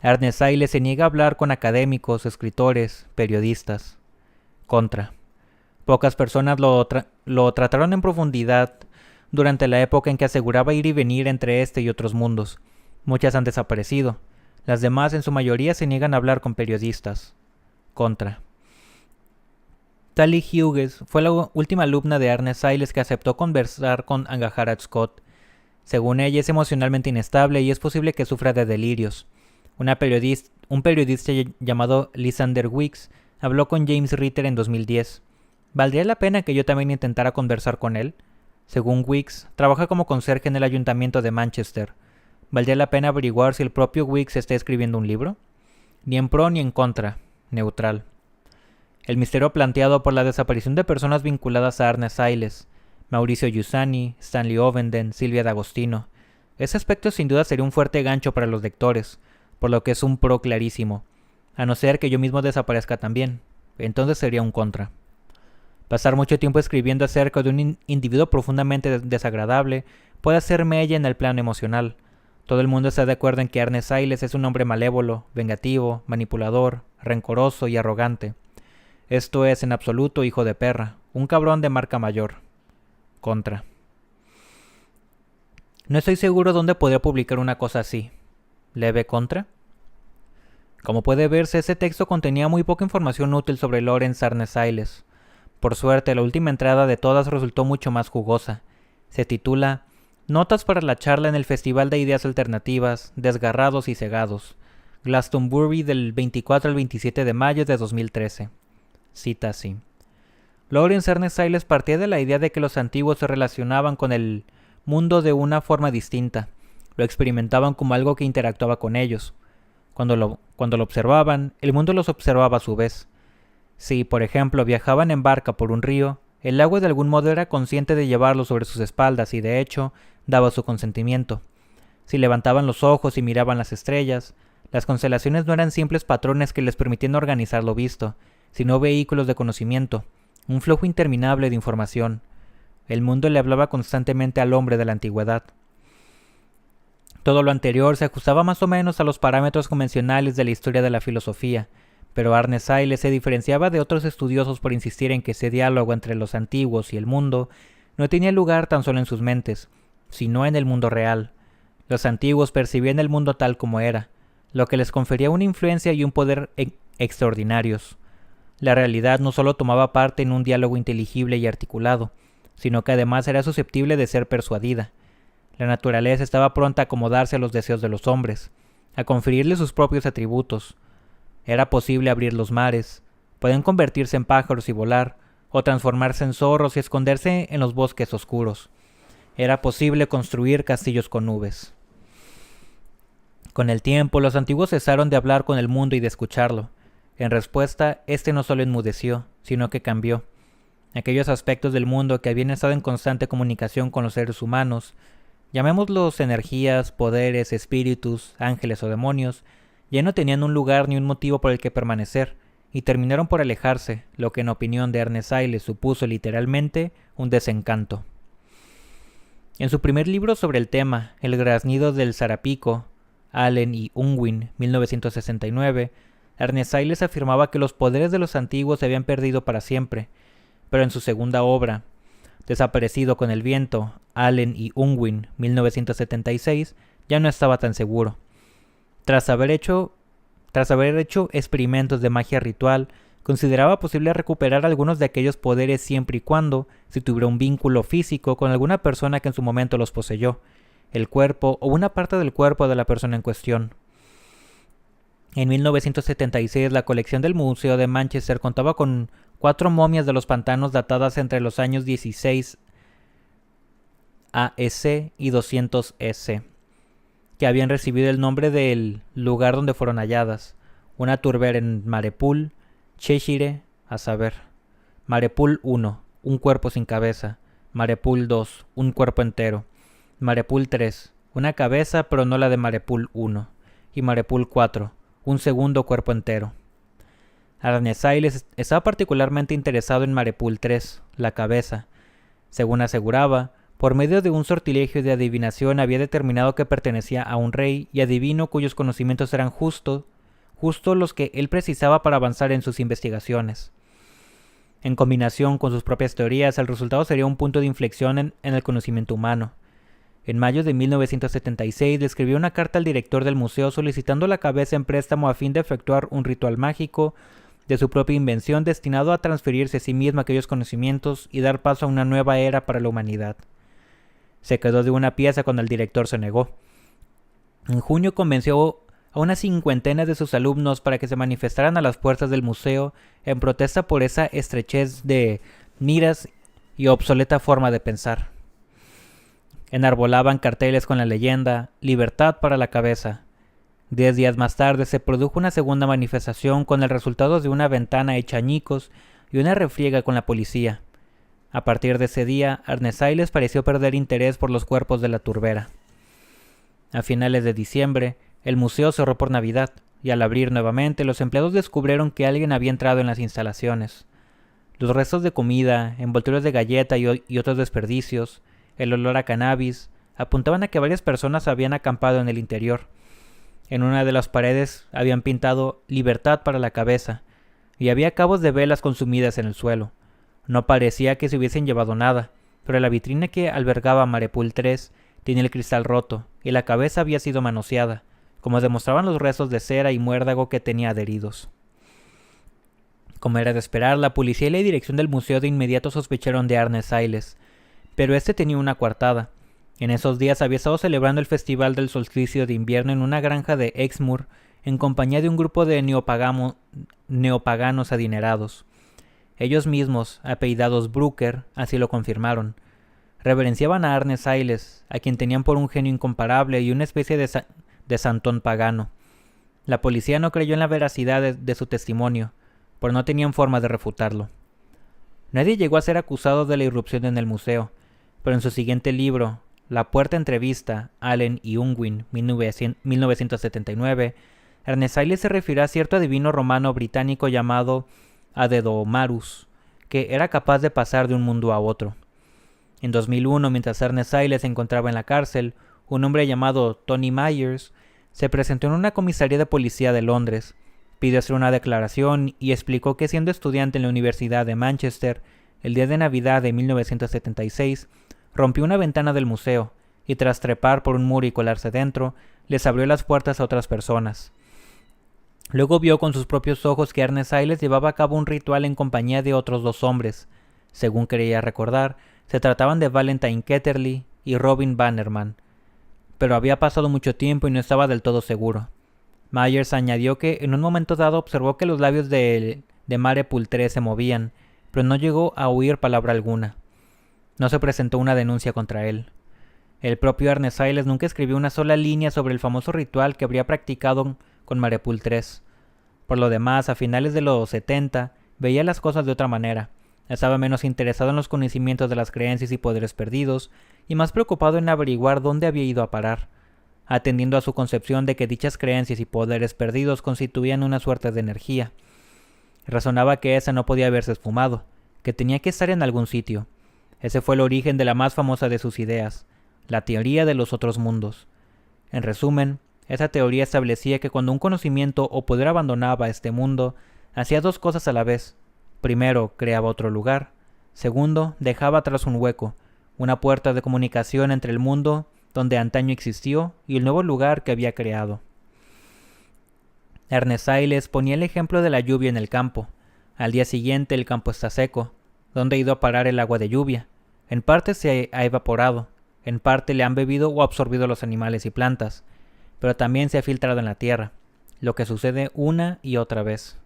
Ernest Haines se niega a hablar con académicos, escritores, periodistas. Contra. Pocas personas lo trataron en profundidad durante la época en que aseguraba ir y venir entre este y otros mundos. Muchas han desaparecido. Las demás en su mayoría se niegan a hablar con periodistas. Contra. Tally Hughes fue la última alumna de Ernest Haines que aceptó conversar con Angahara Scott. Según ella, es emocionalmente inestable y es posible que sufra de delirios. Un periodista llamado Lysander Weeks habló con James Ritter en 2010. ¿Valdría la pena que yo también intentara conversar con él? Según Weeks, trabaja como conserje en el ayuntamiento de Manchester. ¿Valdría la pena averiguar si el propio Weeks está escribiendo un libro? Ni en pro ni en contra. Neutral. El misterio planteado por la desaparición de personas vinculadas a Ernest Haines, Mauricio Giussani, Stanley Ovenden, Silvia D'Agostino. Ese aspecto sin duda sería un fuerte gancho para los lectores, por lo que es un pro clarísimo. A no ser que yo mismo desaparezca también. Entonces sería un contra. Pasar mucho tiempo escribiendo acerca de un individuo profundamente desagradable puede hacer mella en el plano emocional. Todo el mundo está de acuerdo en que Ernest Haines es un hombre malévolo, vengativo, manipulador, rencoroso y arrogante. Esto es, en absoluto, hijo de perra, un cabrón de marca mayor. Contra. No estoy seguro dónde podría publicar una cosa así. ¿Leve contra? Como puede verse, ese texto contenía muy poca información útil sobre Lawrence Ernest Haines. Por suerte, la última entrada de todas resultó mucho más jugosa. Se titula Notas para la charla en el Festival de Ideas Alternativas, Desgarrados y Cegados, Glastonbury del 24 al 27 de mayo de 2013. Cita así. Lawrence Ernest Haines partía de la idea de que los antiguos se relacionaban con el mundo de una forma distinta. Lo experimentaban como algo que interactuaba con ellos. Cuando lo observaban, el mundo los observaba a su vez. Si, por ejemplo, viajaban en barca por un río, el agua de algún modo era consciente de llevarlo sobre sus espaldas y, de hecho, daba su consentimiento. Si levantaban los ojos y miraban las estrellas, las constelaciones no eran simples patrones que les permitían organizar lo visto, sino vehículos de conocimiento, un flujo interminable de información. El mundo le hablaba constantemente al hombre de la antigüedad. Todo lo anterior se ajustaba más o menos a los parámetros convencionales de la historia de la filosofía, pero Ernest Haines se diferenciaba de otros estudiosos por insistir en que ese diálogo entre los antiguos y el mundo no tenía lugar tan solo en sus mentes, sino en el mundo real. Los antiguos percibían el mundo tal como era, lo que les confería una influencia y un poder extraordinarios. La realidad no solo tomaba parte en un diálogo inteligible y articulado, sino que además era susceptible de ser persuadida. La naturaleza estaba pronta a acomodarse a los deseos de los hombres, a conferirle sus propios atributos. Era posible abrir los mares, pueden convertirse en pájaros y volar, o transformarse en zorros y esconderse en los bosques oscuros. Era posible construir castillos con nubes. Con el tiempo, los antiguos cesaron de hablar con el mundo y de escucharlo. En respuesta, este no solo enmudeció, sino que cambió. Aquellos aspectos del mundo que habían estado en constante comunicación con los seres humanos, llamémoslos energías, poderes, espíritus, ángeles o demonios, ya no tenían un lugar ni un motivo por el que permanecer, y terminaron por alejarse, lo que en opinión de Ernest Haines supuso literalmente un desencanto. En su primer libro sobre el tema, El graznido del Sarapico, Allen y Unwin, 1969, Ernest Ailes afirmaba que los poderes de los antiguos se habían perdido para siempre, pero en su segunda obra, Desaparecido con el viento, Allen y Unwin, 1976, ya no estaba tan seguro. Tras haber hecho experimentos de magia ritual, consideraba posible recuperar algunos de aquellos poderes siempre y cuando se tuviera un vínculo físico con alguna persona que en su momento los poseyó, el cuerpo o una parte del cuerpo de la persona en cuestión. En 1976, la colección del Museo de Manchester contaba con 4 momias de los pantanos datadas entre los años 16 AEC y 200 EC, que habían recibido el nombre del lugar donde fueron halladas. Una turbera en Marepool, Cheshire, a saber. Marepool 1, un cuerpo sin cabeza. Marepool 2, un cuerpo entero. Marepool 3, una cabeza pero no la de Marepool 1. Y Marepool 4, un segundo cuerpo entero. Ernest Ailes estaba particularmente interesado en Marepool 3, la cabeza. Según aseguraba, por medio de un sortilegio de adivinación había determinado que pertenecía a un rey y adivino cuyos conocimientos eran justo los que él precisaba para avanzar en sus investigaciones. En combinación con sus propias teorías, el resultado sería un punto de inflexión en el conocimiento humano. En mayo de 1976 le escribió una carta al director del museo solicitando la cabeza en préstamo a fin de efectuar un ritual mágico de su propia invención destinado a transferirse a sí mismo aquellos conocimientos y dar paso a una nueva era para la humanidad. Se quedó de una pieza cuando el director se negó. En junio convenció a una cincuentena de sus alumnos para que se manifestaran a las puertas del museo en protesta por esa estrechez de miras y obsoleta forma de pensar. Enarbolaban carteles con la leyenda «Libertad para la cabeza». 10 días más tarde se produjo una segunda manifestación con el resultado de una ventana hecha añicos y una refriega con la policía. A partir de ese día, Ernest Ailes pareció perder interés por los cuerpos de la turbera. A finales de diciembre, el museo cerró por Navidad, y al abrir nuevamente, los empleados descubrieron que alguien había entrado en las instalaciones. Los restos de comida, envoltorios de galleta y otros desperdicios, el olor a cannabis, apuntaban a que varias personas habían acampado en el interior. En una de las paredes habían pintado «Libertad para la cabeza», y había cabos de velas consumidas en el suelo. No parecía que se hubiesen llevado nada, pero la vitrina que albergaba Marepool 3 tenía el cristal roto, y la cabeza había sido manoseada, como demostraban los restos de cera y muérdago que tenía adheridos. Como era de esperar, la policía y la dirección del museo de inmediato sospecharon de Ernest Ailes, pero este tenía una coartada. En esos días había estado celebrando el festival del solsticio de invierno en una granja de Exmoor, en compañía de un grupo de neopaganos adinerados. Ellos mismos, apellidados Brooker, así lo confirmaron. Reverenciaban a Ernest Ailes, a quien tenían por un genio incomparable y una especie de santón pagano. La policía no creyó en la veracidad de su testimonio, pero no tenían forma de refutarlo. Nadie llegó a ser acusado de la irrupción en el museo, pero en su siguiente libro, La puerta entrevista, Allen y Unwin, 1979, Ernest Ailes se refirió a cierto adivino romano británico llamado Adedomarus, que era capaz de pasar de un mundo a otro. En 2001, mientras Ernest Ailes se encontraba en la cárcel, un hombre llamado Tony Myers se presentó en una comisaría de policía de Londres, pidió hacer una declaración y explicó que siendo estudiante en la Universidad de Manchester, el día de Navidad de 1976, rompió una ventana del museo y tras trepar por un muro y colarse dentro, les abrió las puertas a otras personas. Luego vio con sus propios ojos que Ernest Ailes llevaba a cabo un ritual en compañía de otros 2 hombres. Según creía recordar, se trataban de Valentine Ketterly y Robin Bannerman, pero había pasado mucho tiempo y no estaba del todo seguro. Myers añadió que en un momento dado observó que los labios de Marepool 3 se movían, pero no llegó a oír palabra alguna. No se presentó una denuncia contra él. El propio Ernest Ailes nunca escribió una sola línea sobre el famoso ritual que habría practicado con Marepool 3. Por lo demás, a finales de los 70, veía las cosas de otra manera. Estaba menos interesado en los conocimientos de las creencias y poderes perdidos, y más preocupado en averiguar dónde había ido a parar, atendiendo a su concepción de que dichas creencias y poderes perdidos constituían una suerte de energía. Razonaba que esa no podía haberse esfumado, que tenía que estar en algún sitio. Ese fue el origen de la más famosa de sus ideas, la teoría de los otros mundos. En resumen, esa teoría establecía que cuando un conocimiento o poder abandonaba este mundo, hacía dos cosas a la vez. Primero, creaba otro lugar. Segundo, dejaba atrás un hueco, una puerta de comunicación entre el mundo donde antaño existió y el nuevo lugar que había creado. Ernest Ailes ponía el ejemplo de la lluvia en el campo. Al día siguiente el campo está seco. ¿Dónde ha ido a parar el agua de lluvia? En parte se ha evaporado, en parte le han bebido o absorbido los animales y plantas, pero también se ha filtrado en la tierra, lo que sucede una y otra vez.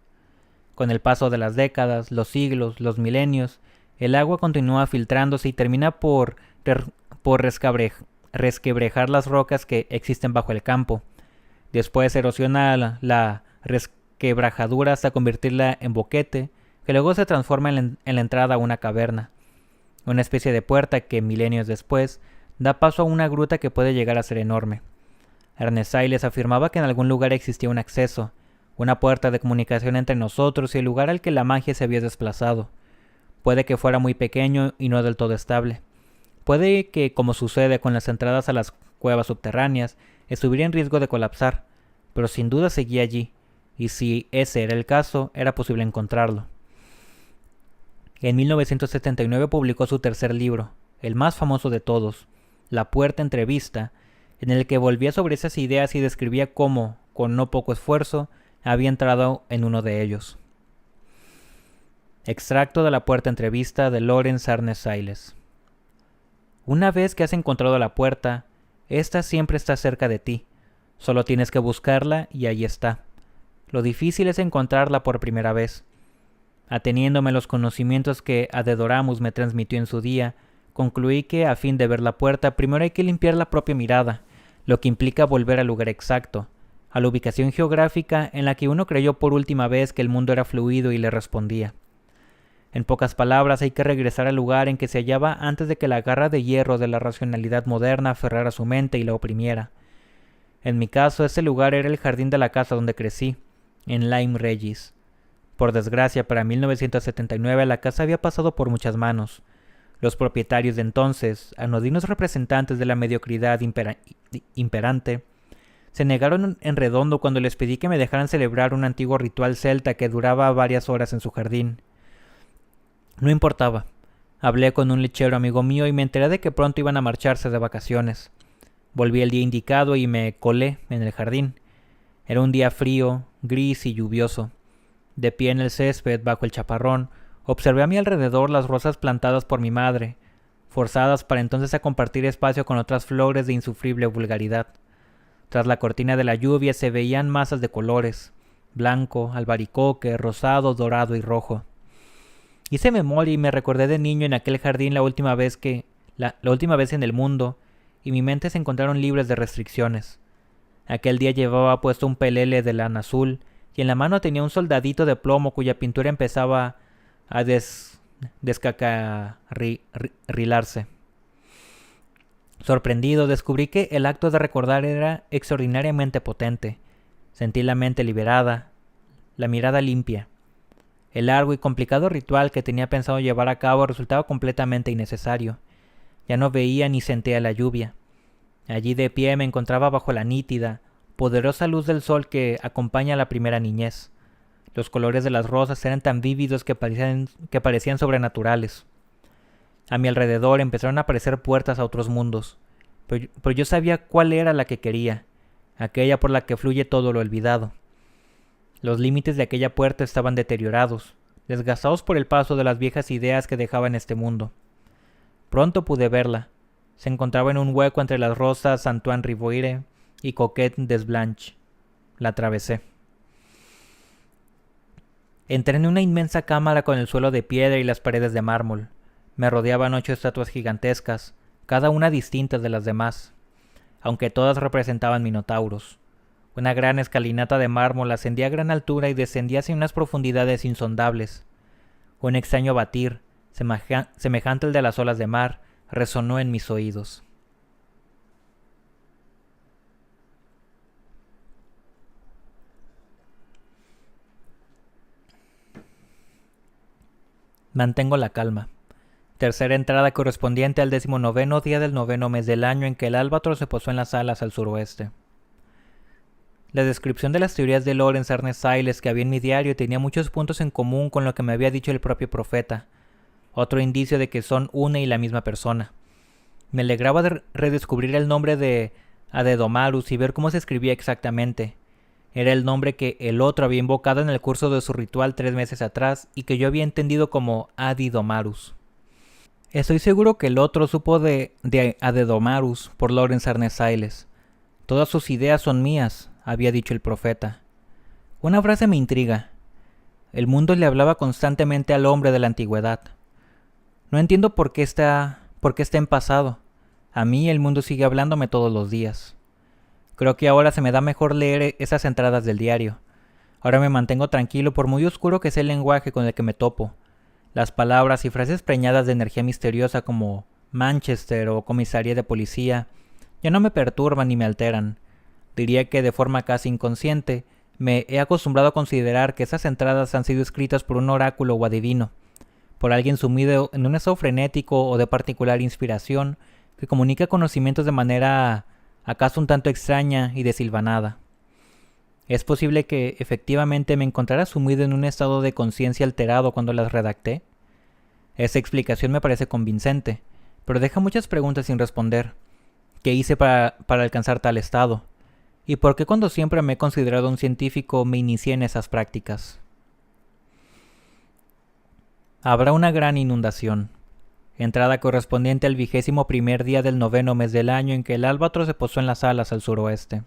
Con el paso de las décadas, los siglos, los milenios, el agua continúa filtrándose y termina por resquebrajar las rocas que existen bajo el campo. Después erosiona la resquebrajadura hasta convertirla en boquete, que luego se transforma en la entrada a una caverna, una especie de puerta que milenios después da paso a una gruta que puede llegar a ser enorme. Ernest Ailes afirmaba que en algún lugar existía un acceso, una puerta de comunicación entre nosotros y el lugar al que la magia se había desplazado. Puede que fuera muy pequeño y no del todo estable. Puede que, como sucede con las entradas a las cuevas subterráneas, estuviera en riesgo de colapsar, pero sin duda seguía allí, y si ese era el caso, era posible encontrarlo. En 1979 publicó su tercer libro, el más famoso de todos, La Puerta Entrevista, en el que volvía sobre esas ideas y describía cómo, con no poco esfuerzo, había entrado en uno de ellos. Extracto de La Puerta Entrevista de Lawrence Ernest Ailes. Una vez que has encontrado la puerta, ésta siempre está cerca de ti. Solo tienes que buscarla y ahí está. Lo difícil es encontrarla por primera vez. Ateniéndome a los conocimientos que Adedoramus me transmitió en su día, concluí que, a fin de ver la puerta, primero hay que limpiar la propia mirada, lo que implica volver al lugar exacto, a la ubicación geográfica en la que uno creyó por última vez que el mundo era fluido y le respondía. En pocas palabras, hay que regresar al lugar en que se hallaba antes de que la garra de hierro de la racionalidad moderna aferrara su mente y la oprimiera. En mi caso, ese lugar era el jardín de la casa donde crecí, en Lyme Regis. Por desgracia, para 1979 la casa había pasado por muchas manos. Los propietarios de entonces, anodinos representantes de la mediocridad imperante, se negaron en redondo cuando les pedí que me dejaran celebrar un antiguo ritual celta que duraba varias horas en su jardín. No importaba. Hablé con un lechero amigo mío y me enteré de que pronto iban a marcharse de vacaciones. Volví el día indicado y me colé en el jardín. Era un día frío, gris y lluvioso. De pie en el césped, bajo el chaparrón, observé a mi alrededor las rosas plantadas por mi madre, forzadas para entonces a compartir espacio con otras flores de insufrible vulgaridad. Tras la cortina de la lluvia se veían masas de colores, blanco, albaricoque, rosado, dorado y rojo. Hice memoria y me recordé de niño en aquel jardín la última vez en el mundo, y mi mente se encontraron libres de restricciones. Aquel día llevaba puesto un pelele de lana azul, y en la mano tenía un soldadito de plomo cuya pintura empezaba a descacarrilarse. Sorprendido, descubrí que el acto de recordar era extraordinariamente potente. Sentí la mente liberada, la mirada limpia. El largo y complicado ritual que tenía pensado llevar a cabo resultaba completamente innecesario. Ya no veía ni sentía la lluvia. Allí de pie me encontraba bajo la nítida, poderosa luz del sol que acompaña a la primera niñez. Los colores de las rosas eran tan vívidos que parecían sobrenaturales. A mi alrededor empezaron a aparecer puertas a otros mundos, pero yo sabía cuál era la que quería, aquella por la que fluye todo lo olvidado. Los límites de aquella puerta estaban deteriorados, desgastados por el paso de las viejas ideas que dejaban este mundo. Pronto pude verla. Se encontraba en un hueco entre las rosas Antoine Rivoire y Coquette des Blanches. La atravesé. Entré en una inmensa cámara con el suelo de piedra y las paredes de mármol. Me rodeaban 8 estatuas gigantescas, cada una distinta de las demás, aunque todas representaban minotauros. Una gran escalinata de mármol ascendía a gran altura y descendía hacia unas profundidades insondables. Un extraño batir, semejante al de las olas de mar, resonó en mis oídos. Mantengo la calma. Tercera entrada correspondiente al 19º día del 9º mes del año en que el Albatros se posó en las alas al suroeste. La descripción de las teorías de Lawrence Ernest Siles que había en mi diario tenía muchos puntos en común con lo que me había dicho el propio profeta, otro indicio de que son una y la misma persona. Me alegraba de redescubrir el nombre de Adedomarus y ver cómo se escribía exactamente. Era el nombre que el otro había invocado en el curso de su ritual 3 meses atrás y que yo había entendido como Adidomarus. Estoy seguro que el otro supo de Adedomarus por Lawrence Ernest Siles. Todas sus ideas son mías, había dicho el profeta. Una frase me intriga. El mundo le hablaba constantemente al hombre de la antigüedad. No entiendo por qué está en pasado. A mí el mundo sigue hablándome todos los días. Creo que ahora se me da mejor leer esas entradas del diario. Ahora me mantengo tranquilo por muy oscuro que sea el lenguaje con el que me topo. Las palabras y frases preñadas de energía misteriosa como Manchester o comisaría de policía ya no me perturban ni me alteran. Diría que de forma casi inconsciente me he acostumbrado a considerar que esas entradas han sido escritas por un oráculo o adivino, por alguien sumido en un estado frenético o de particular inspiración que comunica conocimientos de manera acaso un tanto extraña y desilvanada. Es posible que efectivamente me encontrara sumido en un estado de conciencia alterado cuando las redacté. Esa explicación me parece convincente, pero deja muchas preguntas sin responder. ¿Qué hice para alcanzar tal estado? ¿Y por qué cuando siempre me he considerado un científico me inicié en esas prácticas? Habrá una gran inundación. Entrada correspondiente al 21º día del 9º mes del año en que el Albatros se posó en las alas al suroeste.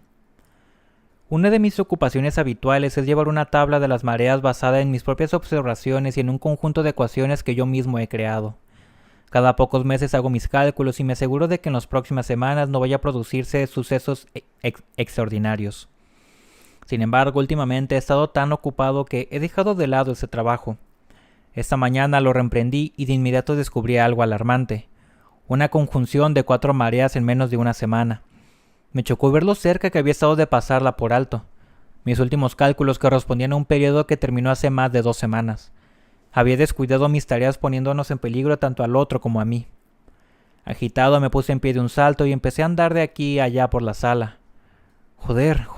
Una de mis ocupaciones habituales es llevar una tabla de las mareas basada en mis propias observaciones y en un conjunto de ecuaciones que yo mismo he creado. Cada pocos meses hago mis cálculos y me aseguro de que en las próximas semanas no vaya a producirse sucesos extraordinarios. Sin embargo, últimamente he estado tan ocupado que he dejado de lado ese trabajo. Esta mañana lo reemprendí y de inmediato descubrí algo alarmante. Una conjunción de 4 mareas en menos de una semana. Me chocó ver lo cerca que había estado de pasarla por alto. Mis últimos cálculos correspondían a un periodo que terminó hace más de 2 semanas. Había descuidado mis tareas poniéndonos en peligro tanto al otro como a mí. Agitado me puse en pie de un salto y empecé a andar de aquí a allá por la sala. Joder,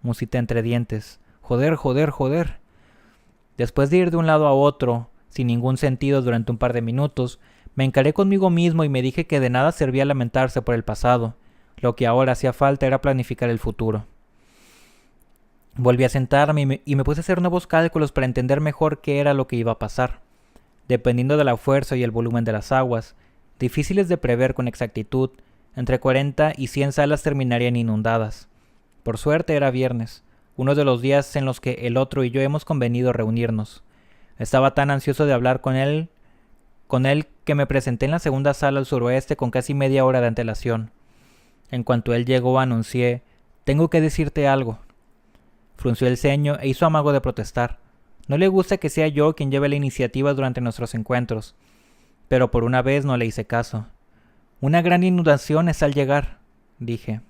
musité entre dientes. Joder. Después de ir de un lado a otro, sin ningún sentido durante un par de minutos, me encaré conmigo mismo y me dije que de nada servía lamentarse por el pasado. Lo que ahora hacía falta era planificar el futuro. Volví a sentarme y me puse a hacer nuevos cálculos para entender mejor qué era lo que iba a pasar. Dependiendo de la fuerza y el volumen de las aguas, difíciles de prever con exactitud, entre 40 y 100 salas terminarían inundadas. Por suerte era viernes, uno de los días en los que el otro y yo hemos convenido reunirnos. Estaba tan ansioso de hablar con él que me presenté en la segunda sala al suroeste con casi media hora de antelación. En cuanto él llegó, anuncié: «Tengo que decirte algo». Frunció el ceño e hizo amago de protestar. No le gusta que sea yo quien lleve la iniciativa durante nuestros encuentros. Pero por una vez no le hice caso. «Una gran inundación está al llegar», dije.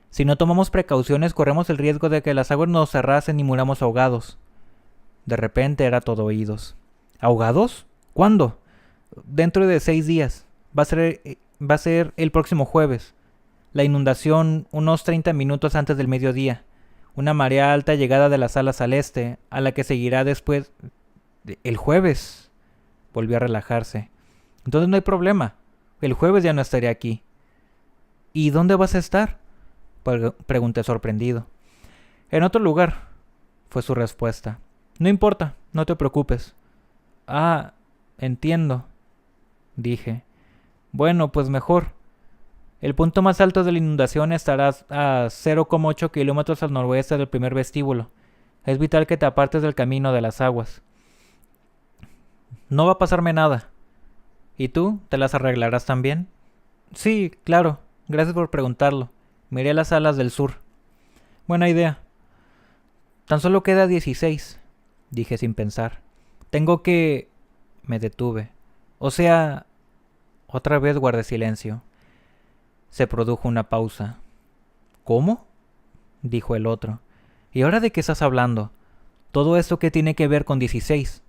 «Si no tomamos precauciones, corremos el riesgo de que las aguas nos arrasen y muramos ahogados». De repente era todo oídos. «¿Ahogados? ¿Cuándo?» «Dentro de 6 días. Va a ser el próximo jueves. La inundación unos 30 minutos antes del mediodía. Una marea alta llegada de las alas al este, a la que seguirá después... ¿El jueves?» Volvió a relajarse. «Entonces no hay problema. El jueves ya no estaré aquí». «¿Y dónde vas a estar?», pregunté sorprendido. «En otro lugar», fue su respuesta. «No importa, no te preocupes». «Ah, entiendo», dije. «Bueno, pues mejor. El punto más alto de la inundación estará a 0,8 kilómetros al noroeste del primer vestíbulo. Es vital que te apartes del camino de las aguas». «No va a pasarme nada». «¿Y tú? ¿Te las arreglarás también?» «Sí, claro. Gracias por preguntarlo. Miré las alas del sur». «Buena idea». «Tan solo queda 16», dije sin pensar. «Tengo que...» Me detuve. «O sea...». Otra vez guardé silencio. Se produjo una pausa. «¿Cómo?», dijo el otro. «¿Y ahora de qué estás hablando? ¿Todo esto qué tiene que ver con 16?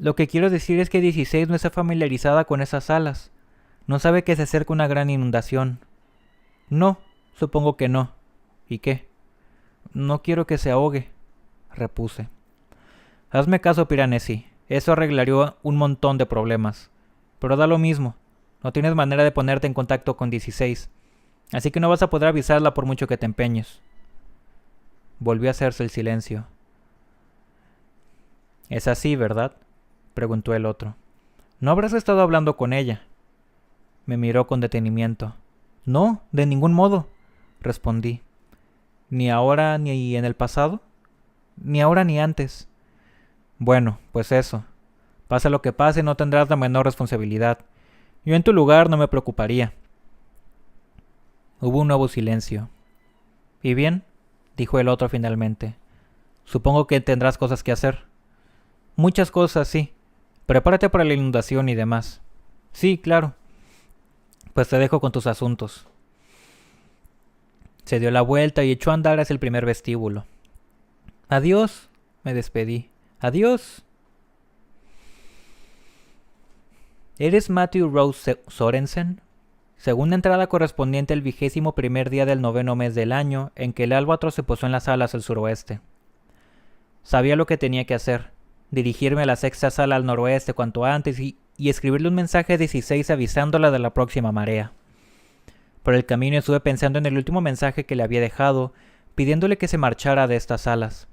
Lo que quiero decir es que 16 no está familiarizada con esas salas. No sabe que se acerca una gran inundación. No, supongo que no. ¿Y qué? No quiero que se ahogue, repuse. Hazme caso, Piranesi. Eso arreglaría un montón de problemas. Pero da lo mismo. No tienes manera de ponerte en contacto con 16. Así que no vas a poder avisarla por mucho que te empeñes. Volvió a hacerse el silencio. ¿Es así, verdad?, preguntó el otro. ¿No habrás estado hablando con ella? Me miró con detenimiento. No, de ningún modo, respondí. ¿Ni ahora ni en el pasado? Ni ahora ni antes. Bueno, pues eso. Pase lo que pase, no tendrás la menor responsabilidad. Yo en tu lugar no me preocuparía. Hubo un nuevo silencio. ¿Y bien?, dijo el otro finalmente. Supongo que tendrás cosas que hacer. Muchas cosas, sí. Prepárate para la inundación y demás. Sí, claro. Pues te dejo con tus asuntos. Se dio la vuelta y echó a andar hacia el primer vestíbulo. Adiós, me despedí. Adiós. ¿Eres Matthew Rose Sorensen? Segunda entrada correspondiente al 21º día del 9º mes del año en que el Albatros se posó en las salas al suroeste. Sabía lo que tenía que hacer. Dirigirme a la sexta sala al noroeste cuanto antes y escribirle un mensaje a 16 avisándola de la próxima marea. Por el camino estuve pensando en el último mensaje que le había dejado, pidiéndole que se marchara de estas salas.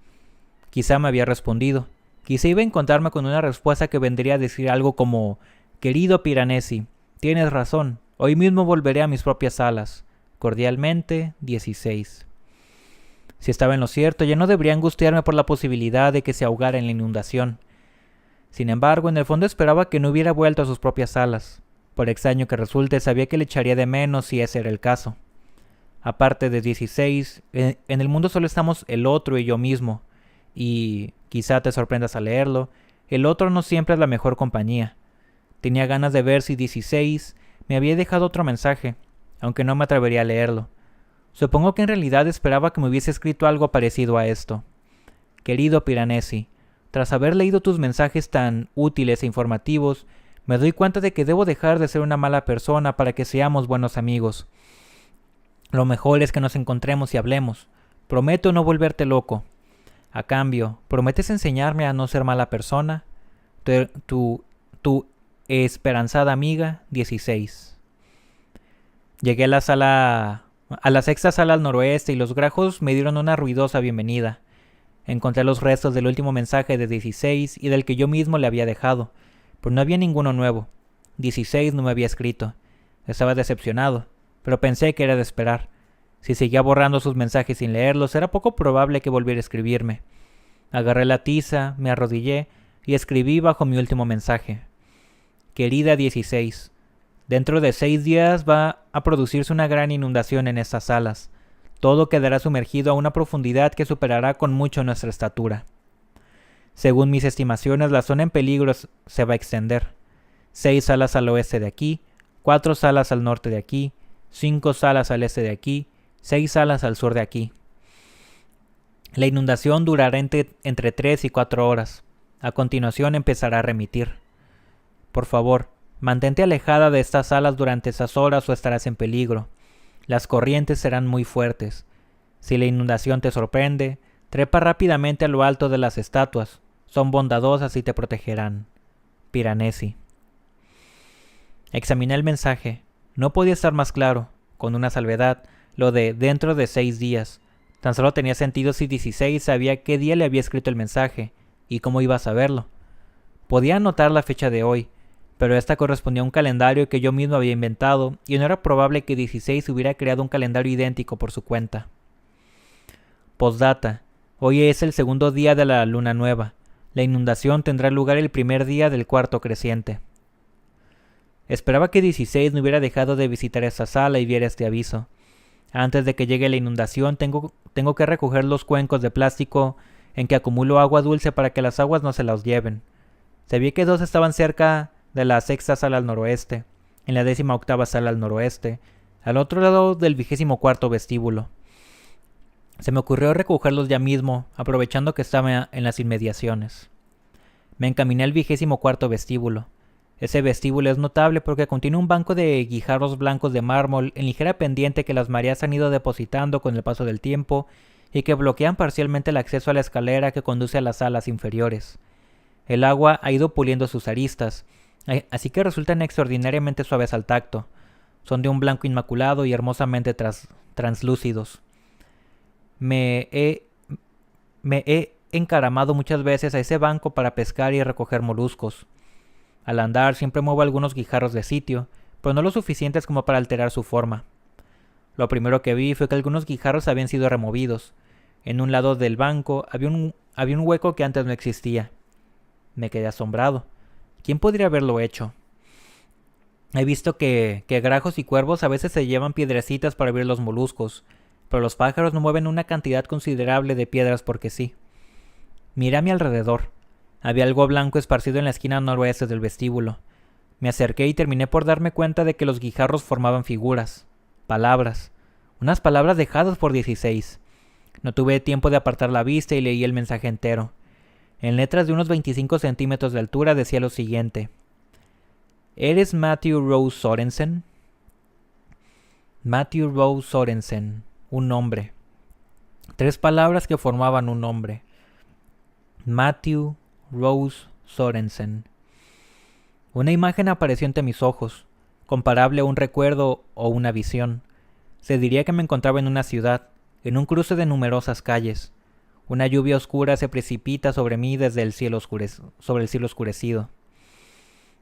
Quizá me había respondido. Quizá iba a encontrarme con una respuesta que vendría a decir algo como: «Querido Piranesi, tienes razón, hoy mismo volveré a mis propias salas. Cordialmente, 16». Si estaba en lo cierto, ya no debería angustiarme por la posibilidad de que se ahogara en la inundación. Sin embargo, en el fondo esperaba que no hubiera vuelto a sus propias salas. Por extraño que resulte, sabía que le echaría de menos si ese era el caso. Aparte de 16, en el mundo solo estamos el otro y yo mismo. Y, quizá te sorprendas al leerlo, el otro no siempre es la mejor compañía. Tenía ganas de ver si 16 me había dejado otro mensaje, aunque no me atrevería a leerlo. Supongo que en realidad esperaba que me hubiese escrito algo parecido a esto. Querido Piranesi, tras haber leído tus mensajes tan útiles e informativos, me doy cuenta de que debo dejar de ser una mala persona para que seamos buenos amigos. Lo mejor es que nos encontremos y hablemos. Prometo no volverte loco. A cambio, ¿prometes enseñarme a no ser mala persona? Tu esperanzada amiga, 16. Llegué a la sexta sala al noroeste y los grajos me dieron una ruidosa bienvenida. Encontré los restos del último mensaje de 16 y del que yo mismo le había dejado, pero no había ninguno nuevo. 16 no me había escrito. Estaba decepcionado, pero pensé que era de esperar. Si seguía borrando sus mensajes sin leerlos, era poco probable que volviera a escribirme. Agarré la tiza, me arrodillé y escribí bajo mi último mensaje. Querida 16, dentro de 6 días va a producirse una gran inundación en estas salas. Todo quedará sumergido a una profundidad que superará con mucho nuestra estatura. Según mis estimaciones, la zona en peligro se va a extender. 6 salas al oeste de aquí, 4 salas al norte de aquí, 5 salas al este de aquí, 6 salas al sur de aquí. La inundación durará entre 3 y 4 horas. A continuación empezará a remitir. Por favor, mantente alejada de estas salas durante esas horas o estarás en peligro. Las corrientes serán muy fuertes. Si la inundación te sorprende, trepa rápidamente a lo alto de las estatuas. Son bondadosas y te protegerán. Piranesi. Examiné el mensaje. No podía estar más claro, con una salvedad, lo de dentro de 6 días. Tan solo tenía sentido si 16 sabía qué día le había escrito el mensaje, y cómo iba a saberlo. Podía anotar la fecha de hoy, pero esta correspondía a un calendario que yo mismo había inventado, y no era probable que 16 hubiera creado un calendario idéntico por su cuenta. Postdata. Hoy es el segundo día de la luna nueva. La inundación tendrá lugar el primer día del cuarto creciente. Esperaba que 16 no hubiera dejado de visitar esa sala y viera este aviso. Antes de que llegue la inundación, tengo que recoger los cuencos de plástico en que acumulo agua dulce para que las aguas no se las lleven. Sabía que 2 estaban cerca de la sexta sala al noroeste, en la 18ª sala al noroeste, al otro lado del 24º vestíbulo. Se me ocurrió recogerlos ya mismo, aprovechando que estaba en las inmediaciones. Me encaminé al 24º vestíbulo. Ese vestíbulo es notable porque contiene un banco de guijarros blancos de mármol en ligera pendiente que las mareas han ido depositando con el paso del tiempo y que bloquean parcialmente el acceso a la escalera que conduce a las salas inferiores. El agua ha ido puliendo sus aristas, así que resultan extraordinariamente suaves al tacto. Son de un blanco inmaculado y hermosamente translúcidos. Me he encaramado muchas veces a ese banco para pescar y recoger moluscos. Al andar siempre muevo algunos guijarros de sitio, pero no lo suficientes como para alterar su forma. Lo primero que vi fue que algunos guijarros habían sido removidos. En un lado del banco había un hueco que antes no existía. Me quedé asombrado. ¿Quién podría haberlo hecho? He visto que grajos y cuervos a veces se llevan piedrecitas para abrir los moluscos, pero los pájaros no mueven una cantidad considerable de piedras porque sí. Miré a mi alrededor. Había algo blanco esparcido en la esquina noroeste del vestíbulo. Me acerqué y terminé por darme cuenta de que los guijarros formaban figuras, palabras, unas palabras dejadas por 16. No tuve tiempo de apartar la vista y leí el mensaje entero. En letras de unos 25 centímetros de altura decía lo siguiente: ¿Eres Matthew Rose Sorensen? Matthew Rose Sorensen, un nombre. 3 palabras que formaban un nombre. Matthew Rose Sorensen. Una imagen apareció ante mis ojos, comparable a un recuerdo o una visión. Se diría que me encontraba en una ciudad, en un cruce de numerosas calles. Una lluvia oscura se precipita sobre mí desde el cielo oscurecido.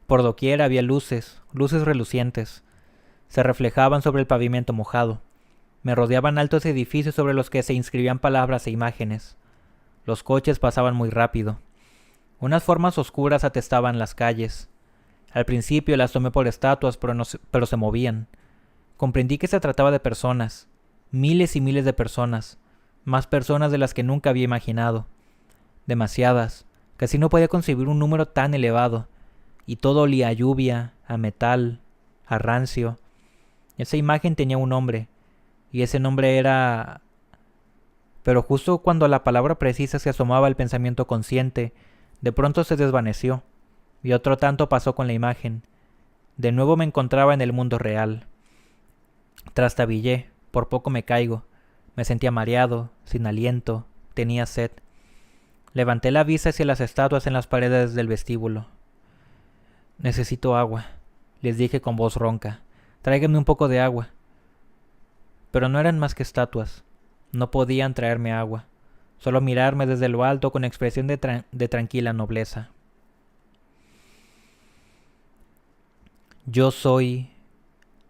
Por doquier había luces relucientes. Se reflejaban sobre el pavimento mojado. Me rodeaban altos edificios sobre los que se inscribían palabras e imágenes. Los coches pasaban muy rápido. Unas formas oscuras atestaban las calles. Al principio las tomé por estatuas, pero se movían. Comprendí que se trataba de personas, miles y miles de personas, más personas de las que nunca había imaginado. Demasiadas, casi no podía concebir un número tan elevado, y todo olía a lluvia, a metal, a rancio. Esa imagen tenía un nombre, y ese nombre era... Pero justo cuando la palabra precisa se asomaba al pensamiento consciente, de pronto se desvaneció, y otro tanto pasó con la imagen. De nuevo me encontraba en el mundo real. Trastabillé, por poco me caigo. Me sentía mareado, sin aliento, tenía sed. Levanté la vista hacia las estatuas en las paredes del vestíbulo. Necesito agua, les dije con voz ronca. Tráiganme un poco de agua. Pero no eran más que estatuas. No podían traerme agua. Solo mirarme desde lo alto con expresión de tranquila nobleza. Yo soy...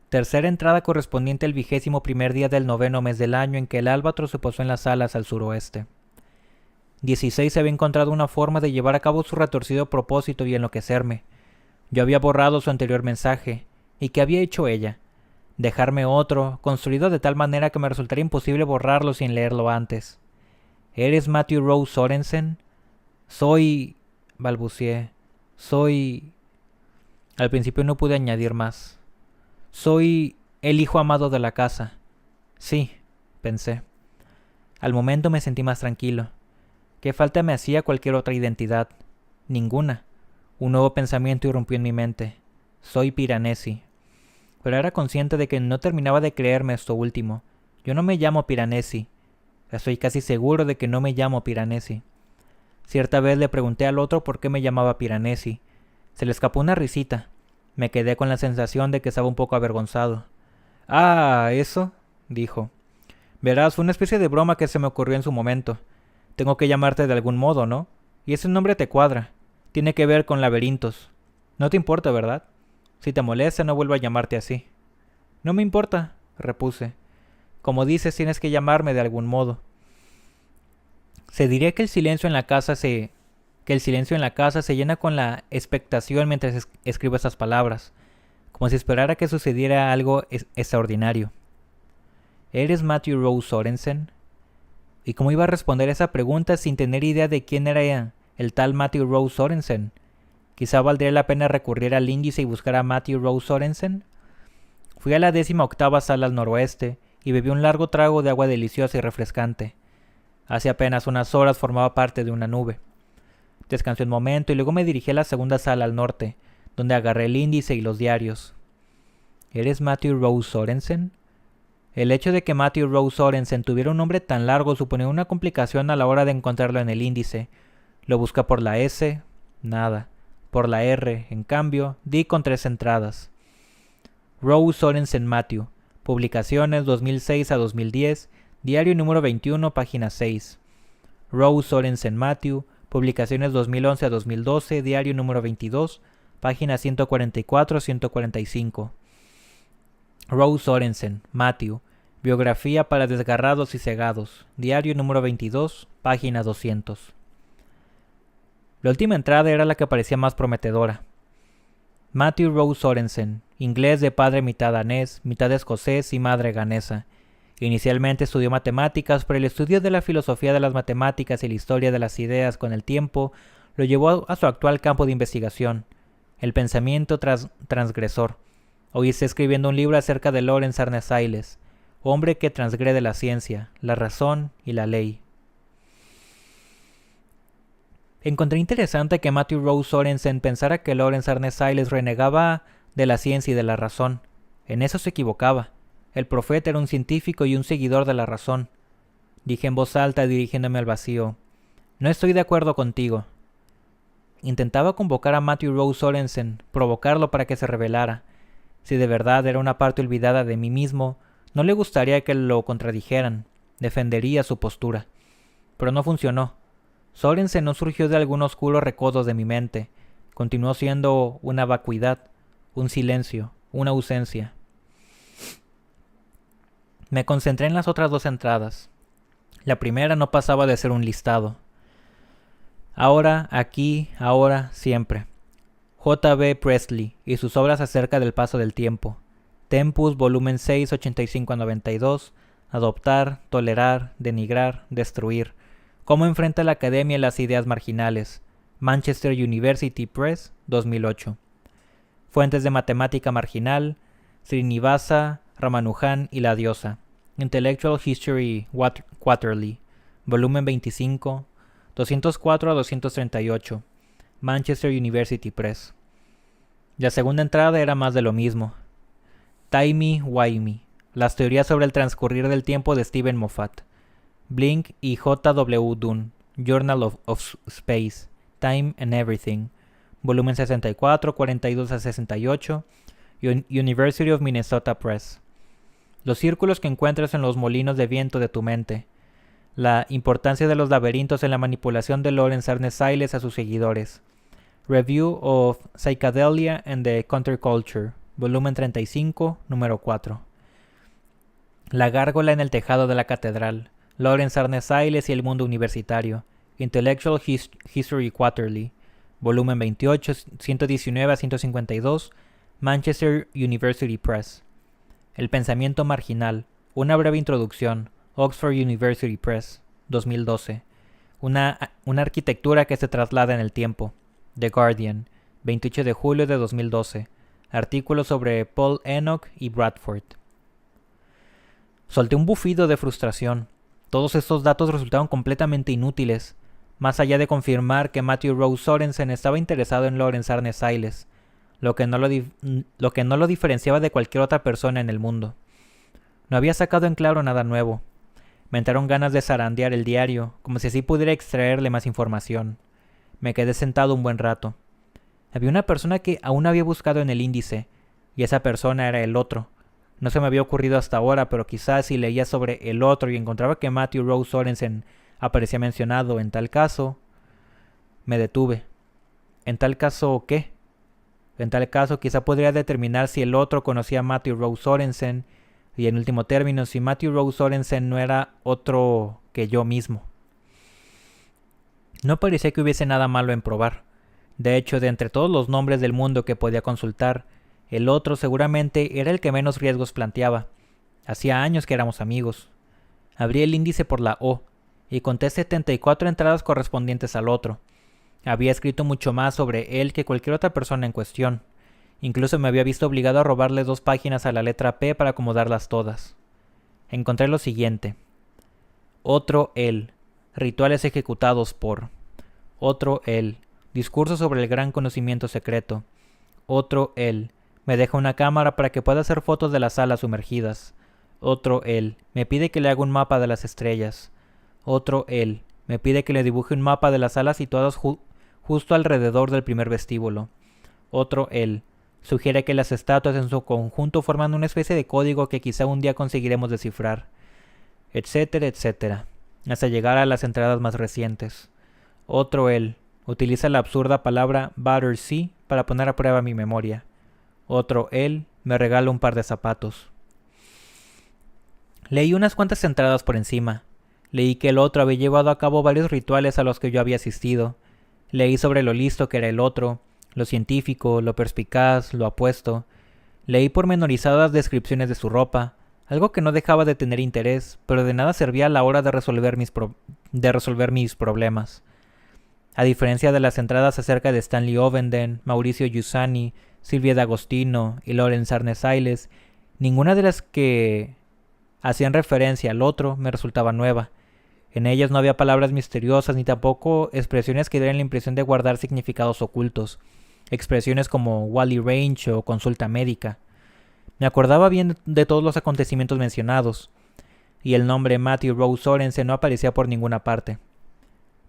Tercera entrada correspondiente al 21º día del 9º mes del año en que el álbatro se posó en las alas al suroeste. 16 había encontrado una forma de llevar a cabo su retorcido propósito y enloquecerme. Yo había borrado su anterior mensaje. ¿Y qué había hecho ella? Dejarme otro, construido de tal manera que me resultaría imposible borrarlo sin leerlo antes. ¿Eres Matthew Rose Sorensen? Soy... balbuceé. Soy... Al principio no pude añadir más. Soy el hijo amado de la casa. Sí, pensé. Al momento me sentí más tranquilo. ¿Qué falta me hacía cualquier otra identidad? Ninguna. Un nuevo pensamiento irrumpió en mi mente. Soy Piranesi. Pero era consciente de que no terminaba de creerme esto último. Yo no me llamo Piranesi. Estoy casi seguro de que no me llamo Piranesi. Cierta vez le pregunté al otro por qué me llamaba Piranesi. Se le escapó una risita. Me quedé con la sensación de que estaba un poco avergonzado. «Ah, ¿eso?», dijo. «Verás, fue una especie de broma que se me ocurrió en su momento. Tengo que llamarte de algún modo, ¿no? Y ese nombre te cuadra. Tiene que ver con laberintos. No te importa, ¿verdad? Si te molesta, no vuelvo a llamarte así». «No me importa», repuse. «Como dices, tienes que llamarme de algún modo». Se diría que el silencio en la casa se llena con la expectación mientras escribo estas palabras, como si esperara que sucediera algo extraordinario. ¿Eres Matthew Rose Sorensen? ¿Y cómo iba a responder esa pregunta sin tener idea de quién era el tal Matthew Rose Sorensen? Quizá valdría la pena recurrir al índice y buscar a Matthew Rose Sorensen. Fui a la 18ª sala al noroeste y bebí un largo trago de agua deliciosa y refrescante. Hace apenas unas horas formaba parte de una nube. Descansé un momento y luego me dirigí a la segunda sala al norte, donde agarré el índice y los diarios. ¿Eres Matthew Rose Sorensen? El hecho de que Matthew Rose Sorensen tuviera un nombre tan largo suponía una complicación a la hora de encontrarlo en el índice. Lo busqué por la S, nada. Por la R, en cambio, di con 3 entradas. Rose Sorensen Matthew, publicaciones 2006 a 2010, diario número 21, página 6. Rose Sorensen Matthew, publicaciones 2011 a 2012, diario número 22, página 144 a 145. Rose Sorensen Matthew, biografía para desgarrados y cegados, diario número 22, página 200. La última entrada era la que parecía más prometedora. Matthew Rose Sorensen, inglés de padre mitad danés, mitad escocés y madre ganesa. Inicialmente estudió matemáticas, pero el estudio de la filosofía de las matemáticas y la historia de las ideas con el tiempo lo llevó a su actual campo de investigación, el pensamiento transgresor. Hoy está escribiendo un libro acerca de Lawrence Arnesailles, hombre que transgrede la ciencia, la razón y la ley. Encontré interesante que Matthew Rose Sorensen pensara que Lawrence Arnesailles renegaba de la ciencia y de la razón. En eso se equivocaba. El profeta era un científico y un seguidor de la razón. Dije en voz alta dirigiéndome al vacío. No estoy de acuerdo contigo. Intentaba convocar a Matthew Rose Sorensen, provocarlo para que se rebelara. Si de verdad era una parte olvidada de mí mismo, no le gustaría que lo contradijeran. Defendería su postura. Pero no funcionó. Sorensen no surgió de algún oscuro recodo de mi mente. Continuó siendo una vacuidad, un silencio, una ausencia. Me concentré en las otras 2 entradas. La primera no pasaba de ser un listado. Ahora, aquí, ahora, siempre. J.B. Priestley y sus obras acerca del paso del tiempo. Tempus, volumen 6, 85 a 92. Adoptar, tolerar, denigrar, destruir. Cómo enfrenta la academia las ideas marginales. Manchester University Press, 2008. Fuentes de matemática marginal. Srinivasa, Ramanujan y la diosa. Intellectual History Quarterly, volumen 25, 204 a 238. Manchester University Press. La segunda entrada era más de lo mismo. Timey-wimey, las teorías sobre el transcurrir del tiempo de Stephen Moffat. Blink y J.W. Dunn, Journal of Space, Time and Everything, volumen 64, 42 a 68, University of Minnesota Press. Los círculos que encuentras en los molinos de viento de tu mente. La importancia de los laberintos en la manipulación de Lawrence Arnesailles a sus seguidores. Review of Psychedelia and the Counterculture, volumen 35, número 4. La gárgola en el tejado de la catedral. Lawrence Arnesailles y el mundo universitario. Intellectual History Quarterly, volumen 28, 119 a 152, Manchester University Press. El pensamiento marginal, una breve introducción, Oxford University Press, 2012. Una arquitectura que se traslada en el tiempo. The Guardian, 28 de julio de 2012. Artículo sobre Paul Enoch y Bradford. Solté un bufido de frustración. Todos estos datos resultaron completamente inútiles, más allá de confirmar que Matthew Rose Sorensen estaba interesado en Lawrence Arnesailles, lo que no lo diferenciaba de cualquier otra persona en el mundo. No había sacado en claro nada nuevo. Me entraron ganas de zarandear el diario, como si así pudiera extraerle más información. Me quedé sentado un buen rato. Había una persona que aún no había buscado en el índice, y esa persona era el otro. No se me había ocurrido hasta ahora, pero quizás si leía sobre el otro y encontraba que Matthew Rose Sorensen aparecía mencionado en tal caso... Me detuve. ¿En tal caso qué? En tal caso quizá podría determinar si el otro conocía a Matthew Rose Sorensen, y en último término si Matthew Rose Sorensen no era otro que yo mismo. No parecía que hubiese nada malo en probar. De hecho, de entre todos los nombres del mundo que podía consultar, el otro seguramente era el que menos riesgos planteaba. Hacía años que éramos amigos. Abrí el índice por la O, y conté 74 entradas correspondientes al otro. Había escrito mucho más sobre él que cualquier otra persona en cuestión. Incluso me había visto obligado a robarle 2 páginas a la letra P para acomodarlas todas. Encontré lo siguiente. Otro él. Rituales ejecutados por... Otro él. Discurso sobre el gran conocimiento secreto. Otro él. Me deja una cámara para que pueda hacer fotos de las salas sumergidas. Otro él. Me pide que le haga un mapa de las estrellas. Otro él. Me pide que le dibuje un mapa de las salas situadas justo alrededor del primer vestíbulo. Otro él. Sugiere que las estatuas en su conjunto forman una especie de código que quizá un día conseguiremos descifrar. Etcétera, etcétera. Hasta llegar a las entradas más recientes. Otro él. Utiliza la absurda palabra Battersea para poner a prueba mi memoria. Otro él. Me regala un par de zapatos. Leí unas cuantas entradas por encima. Leí que el otro había llevado a cabo varios rituales a los que yo había asistido. Leí sobre lo listo que era el otro, lo científico, lo perspicaz, lo apuesto. Leí pormenorizadas descripciones de su ropa, algo que no dejaba de tener interés, pero de nada servía a la hora de resolver mis problemas. A diferencia de las entradas acerca de Stanley Ovenden, Mauricio Giussani, Silvia D'Agostino y Lawrence Arnes-Ailes, ninguna de las que hacían referencia al otro me resultaba nueva. En ellas no había palabras misteriosas ni tampoco expresiones que dieran la impresión de guardar significados ocultos. Expresiones como Wally Range o consulta médica. Me acordaba bien de todos los acontecimientos mencionados, y el nombre Matthew Rose Sorensen no aparecía por ninguna parte.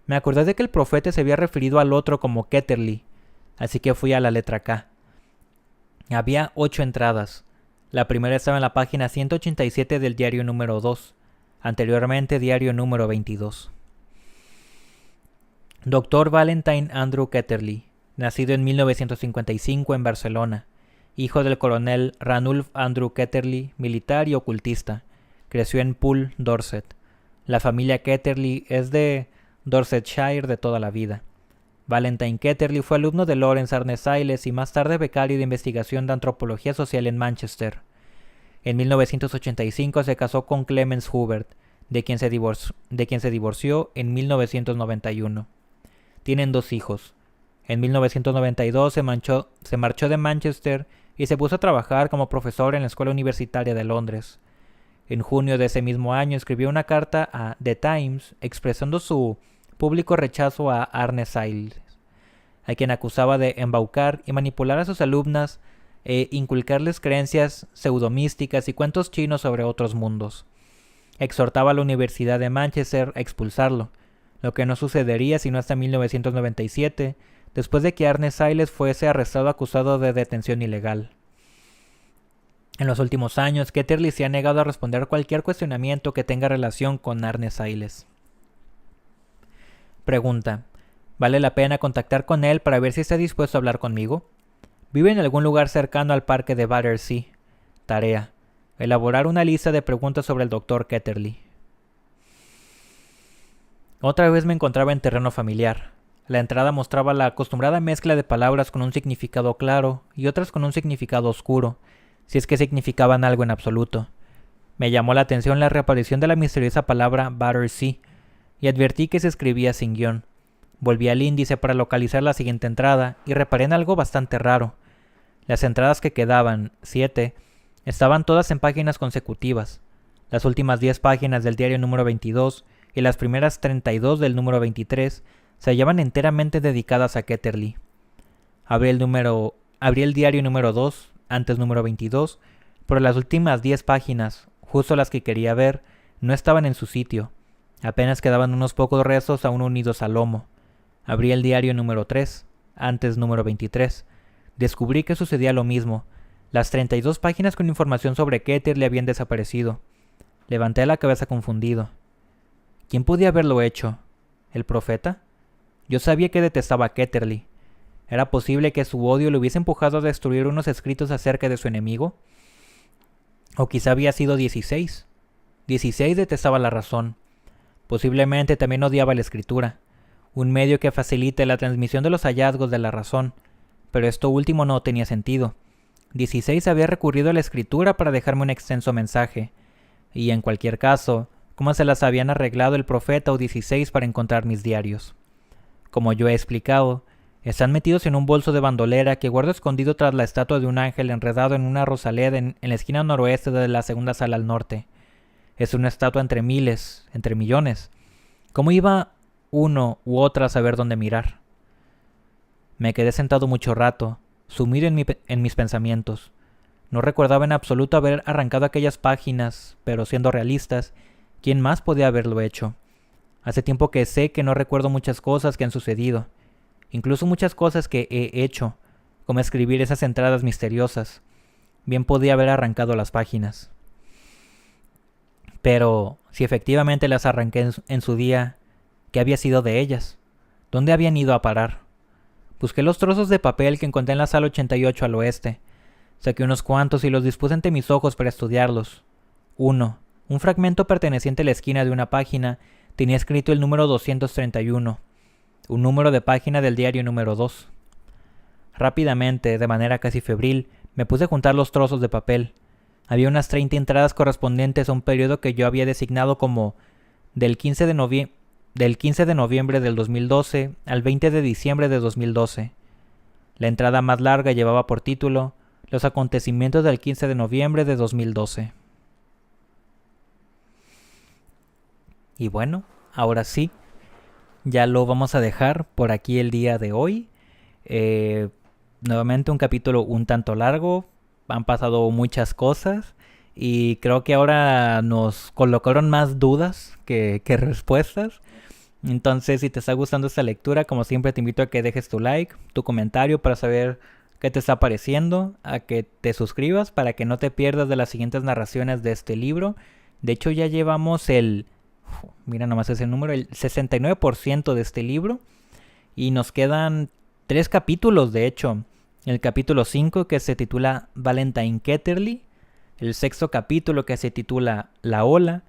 Me acordé de que el profeta se había referido al otro como Ketterly, así que fui a la letra K. Había 8 entradas. La primera estaba en la página 187 del diario número 2, anteriormente diario número 22. Dr. Valentine Andrew Ketterly, nacido en 1955 en Barcelona, hijo del coronel Ranulph Andrew Ketterly, militar y ocultista. Creció en Poole, Dorset. La familia Ketterly es de Dorsetshire de toda la vida. Valentine Ketterly fue alumno de Lawrence Arnes-Ailes y más tarde becario de investigación de antropología social en Manchester. En 1985 se casó con Clemence Hubert, de quien se divorció en 1991. Tienen 2 hijos. En 1992 se marchó de Manchester y se puso a trabajar como profesor en la Escuela Universitaria de Londres. En junio de ese mismo año escribió una carta a The Times expresando su público rechazo a Arnes-Ailes, a quien acusaba de embaucar y manipular a sus alumnas e inculcarles creencias pseudomísticas y cuentos chinos sobre otros mundos. Exhortaba a la Universidad de Manchester a expulsarlo, lo que no sucedería sino hasta 1997, después de que Arnes-Ailes fuese arrestado acusado de detención ilegal. En los últimos años, Ketterly se ha negado a responder cualquier cuestionamiento que tenga relación con Arnes-Ailes. Pregunta: ¿vale la pena contactar con él para ver si está dispuesto a hablar conmigo? Vive en algún lugar cercano al parque de Battersea. Tarea: elaborar una lista de preguntas sobre el Dr. Ketterly. Otra vez me encontraba en terreno familiar. La entrada mostraba la acostumbrada mezcla de palabras con un significado claro y otras con un significado oscuro, si es que significaban algo en absoluto. Me llamó la atención la reaparición de la misteriosa palabra Battersea, y advertí que se escribía sin guión. Volví al índice para localizar la siguiente entrada y reparé en algo bastante raro. Las entradas que quedaban, 7, estaban todas en páginas consecutivas. Las últimas 10 páginas del diario número 22 y las primeras 32 del número 23 se hallaban enteramente dedicadas a Ketterly. Abrí el diario número 2, antes número 22, pero las últimas 10 páginas, justo las que quería ver, no estaban en su sitio. Apenas quedaban unos pocos rezos aún unidos al lomo. Abrí el diario número 3, antes número 23. Descubrí que sucedía lo mismo. Las 32 páginas con información sobre Ketterly habían desaparecido. Levanté la cabeza confundido. ¿Quién podía haberlo hecho? ¿El profeta? Yo sabía que detestaba a Ketterly. ¿Era posible que su odio le hubiese empujado a destruir unos escritos acerca de su enemigo? ¿O quizá había sido 16? 16 detestaba la razón. Posiblemente también odiaba la escritura, un medio que facilite la transmisión de los hallazgos de la razón, pero esto último no tenía sentido. 16 había recurrido a la escritura para dejarme un extenso mensaje, y en cualquier caso, ¿cómo se las habían arreglado el profeta o 16 para encontrar mis diarios? Como yo he explicado, están metidos en un bolso de bandolera que guardo escondido tras la estatua de un ángel enredado en una rosaleda en la esquina noroeste de la segunda sala al norte. Es una estatua entre miles, entre millones. ¿Cómo iba uno u otra a saber dónde mirar. Me quedé sentado mucho rato, sumido en mis pensamientos. No recordaba en absoluto haber arrancado aquellas páginas, pero siendo realistas, ¿quién más podía haberlo hecho? Hace tiempo que sé que no recuerdo muchas cosas que han sucedido, incluso muchas cosas que he hecho, como escribir esas entradas misteriosas. Bien podía haber arrancado las páginas. Pero, si efectivamente las arranqué en su día, ¿qué había sido de ellas? ¿Dónde habían ido a parar? Busqué los trozos de papel que encontré en la sala 88 al oeste. Saqué unos cuantos y los dispuse ante mis ojos para estudiarlos. Uno, un fragmento perteneciente a la esquina de una página, tenía escrito el número 231, un número de página del diario número 2. Rápidamente, de manera casi febril, me puse a juntar los trozos de papel. Había unas 30 entradas correspondientes a un periodo que yo había designado como del 15 de noviembre del 2012 al 20 de diciembre de 2012. La entrada más larga llevaba por título Los acontecimientos del 15 de noviembre de 2012. Y bueno, ahora sí, ya lo vamos a dejar por aquí el día de hoy. Nuevamente un capítulo un tanto largo, han pasado muchas cosas y creo que ahora nos colocaron más dudas que respuestas. Entonces, si te está gustando esta lectura, como siempre te invito a que dejes tu like, tu comentario para saber qué te está pareciendo, a que te suscribas para que no te pierdas de las siguientes narraciones de este libro. De hecho, ya llevamos mira nomás ese número, el 69% de este libro y nos quedan 3 capítulos, de hecho. El capítulo 5 que se titula Valentine Ketterly, el 6º capítulo que se titula La Ola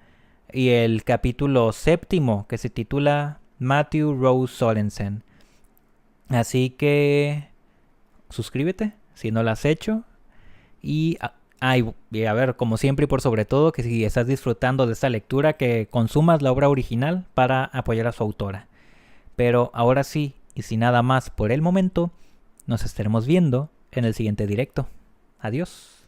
y el capítulo 7º que se titula Matthew Rose Sorensen. Así que suscríbete si no lo has hecho y a ver, como siempre y por sobre todo, que si estás disfrutando de esta lectura, que consumas la obra original para apoyar a su autora. Pero ahora sí, y sin nada más por el momento, nos estaremos viendo en el siguiente directo. Adiós.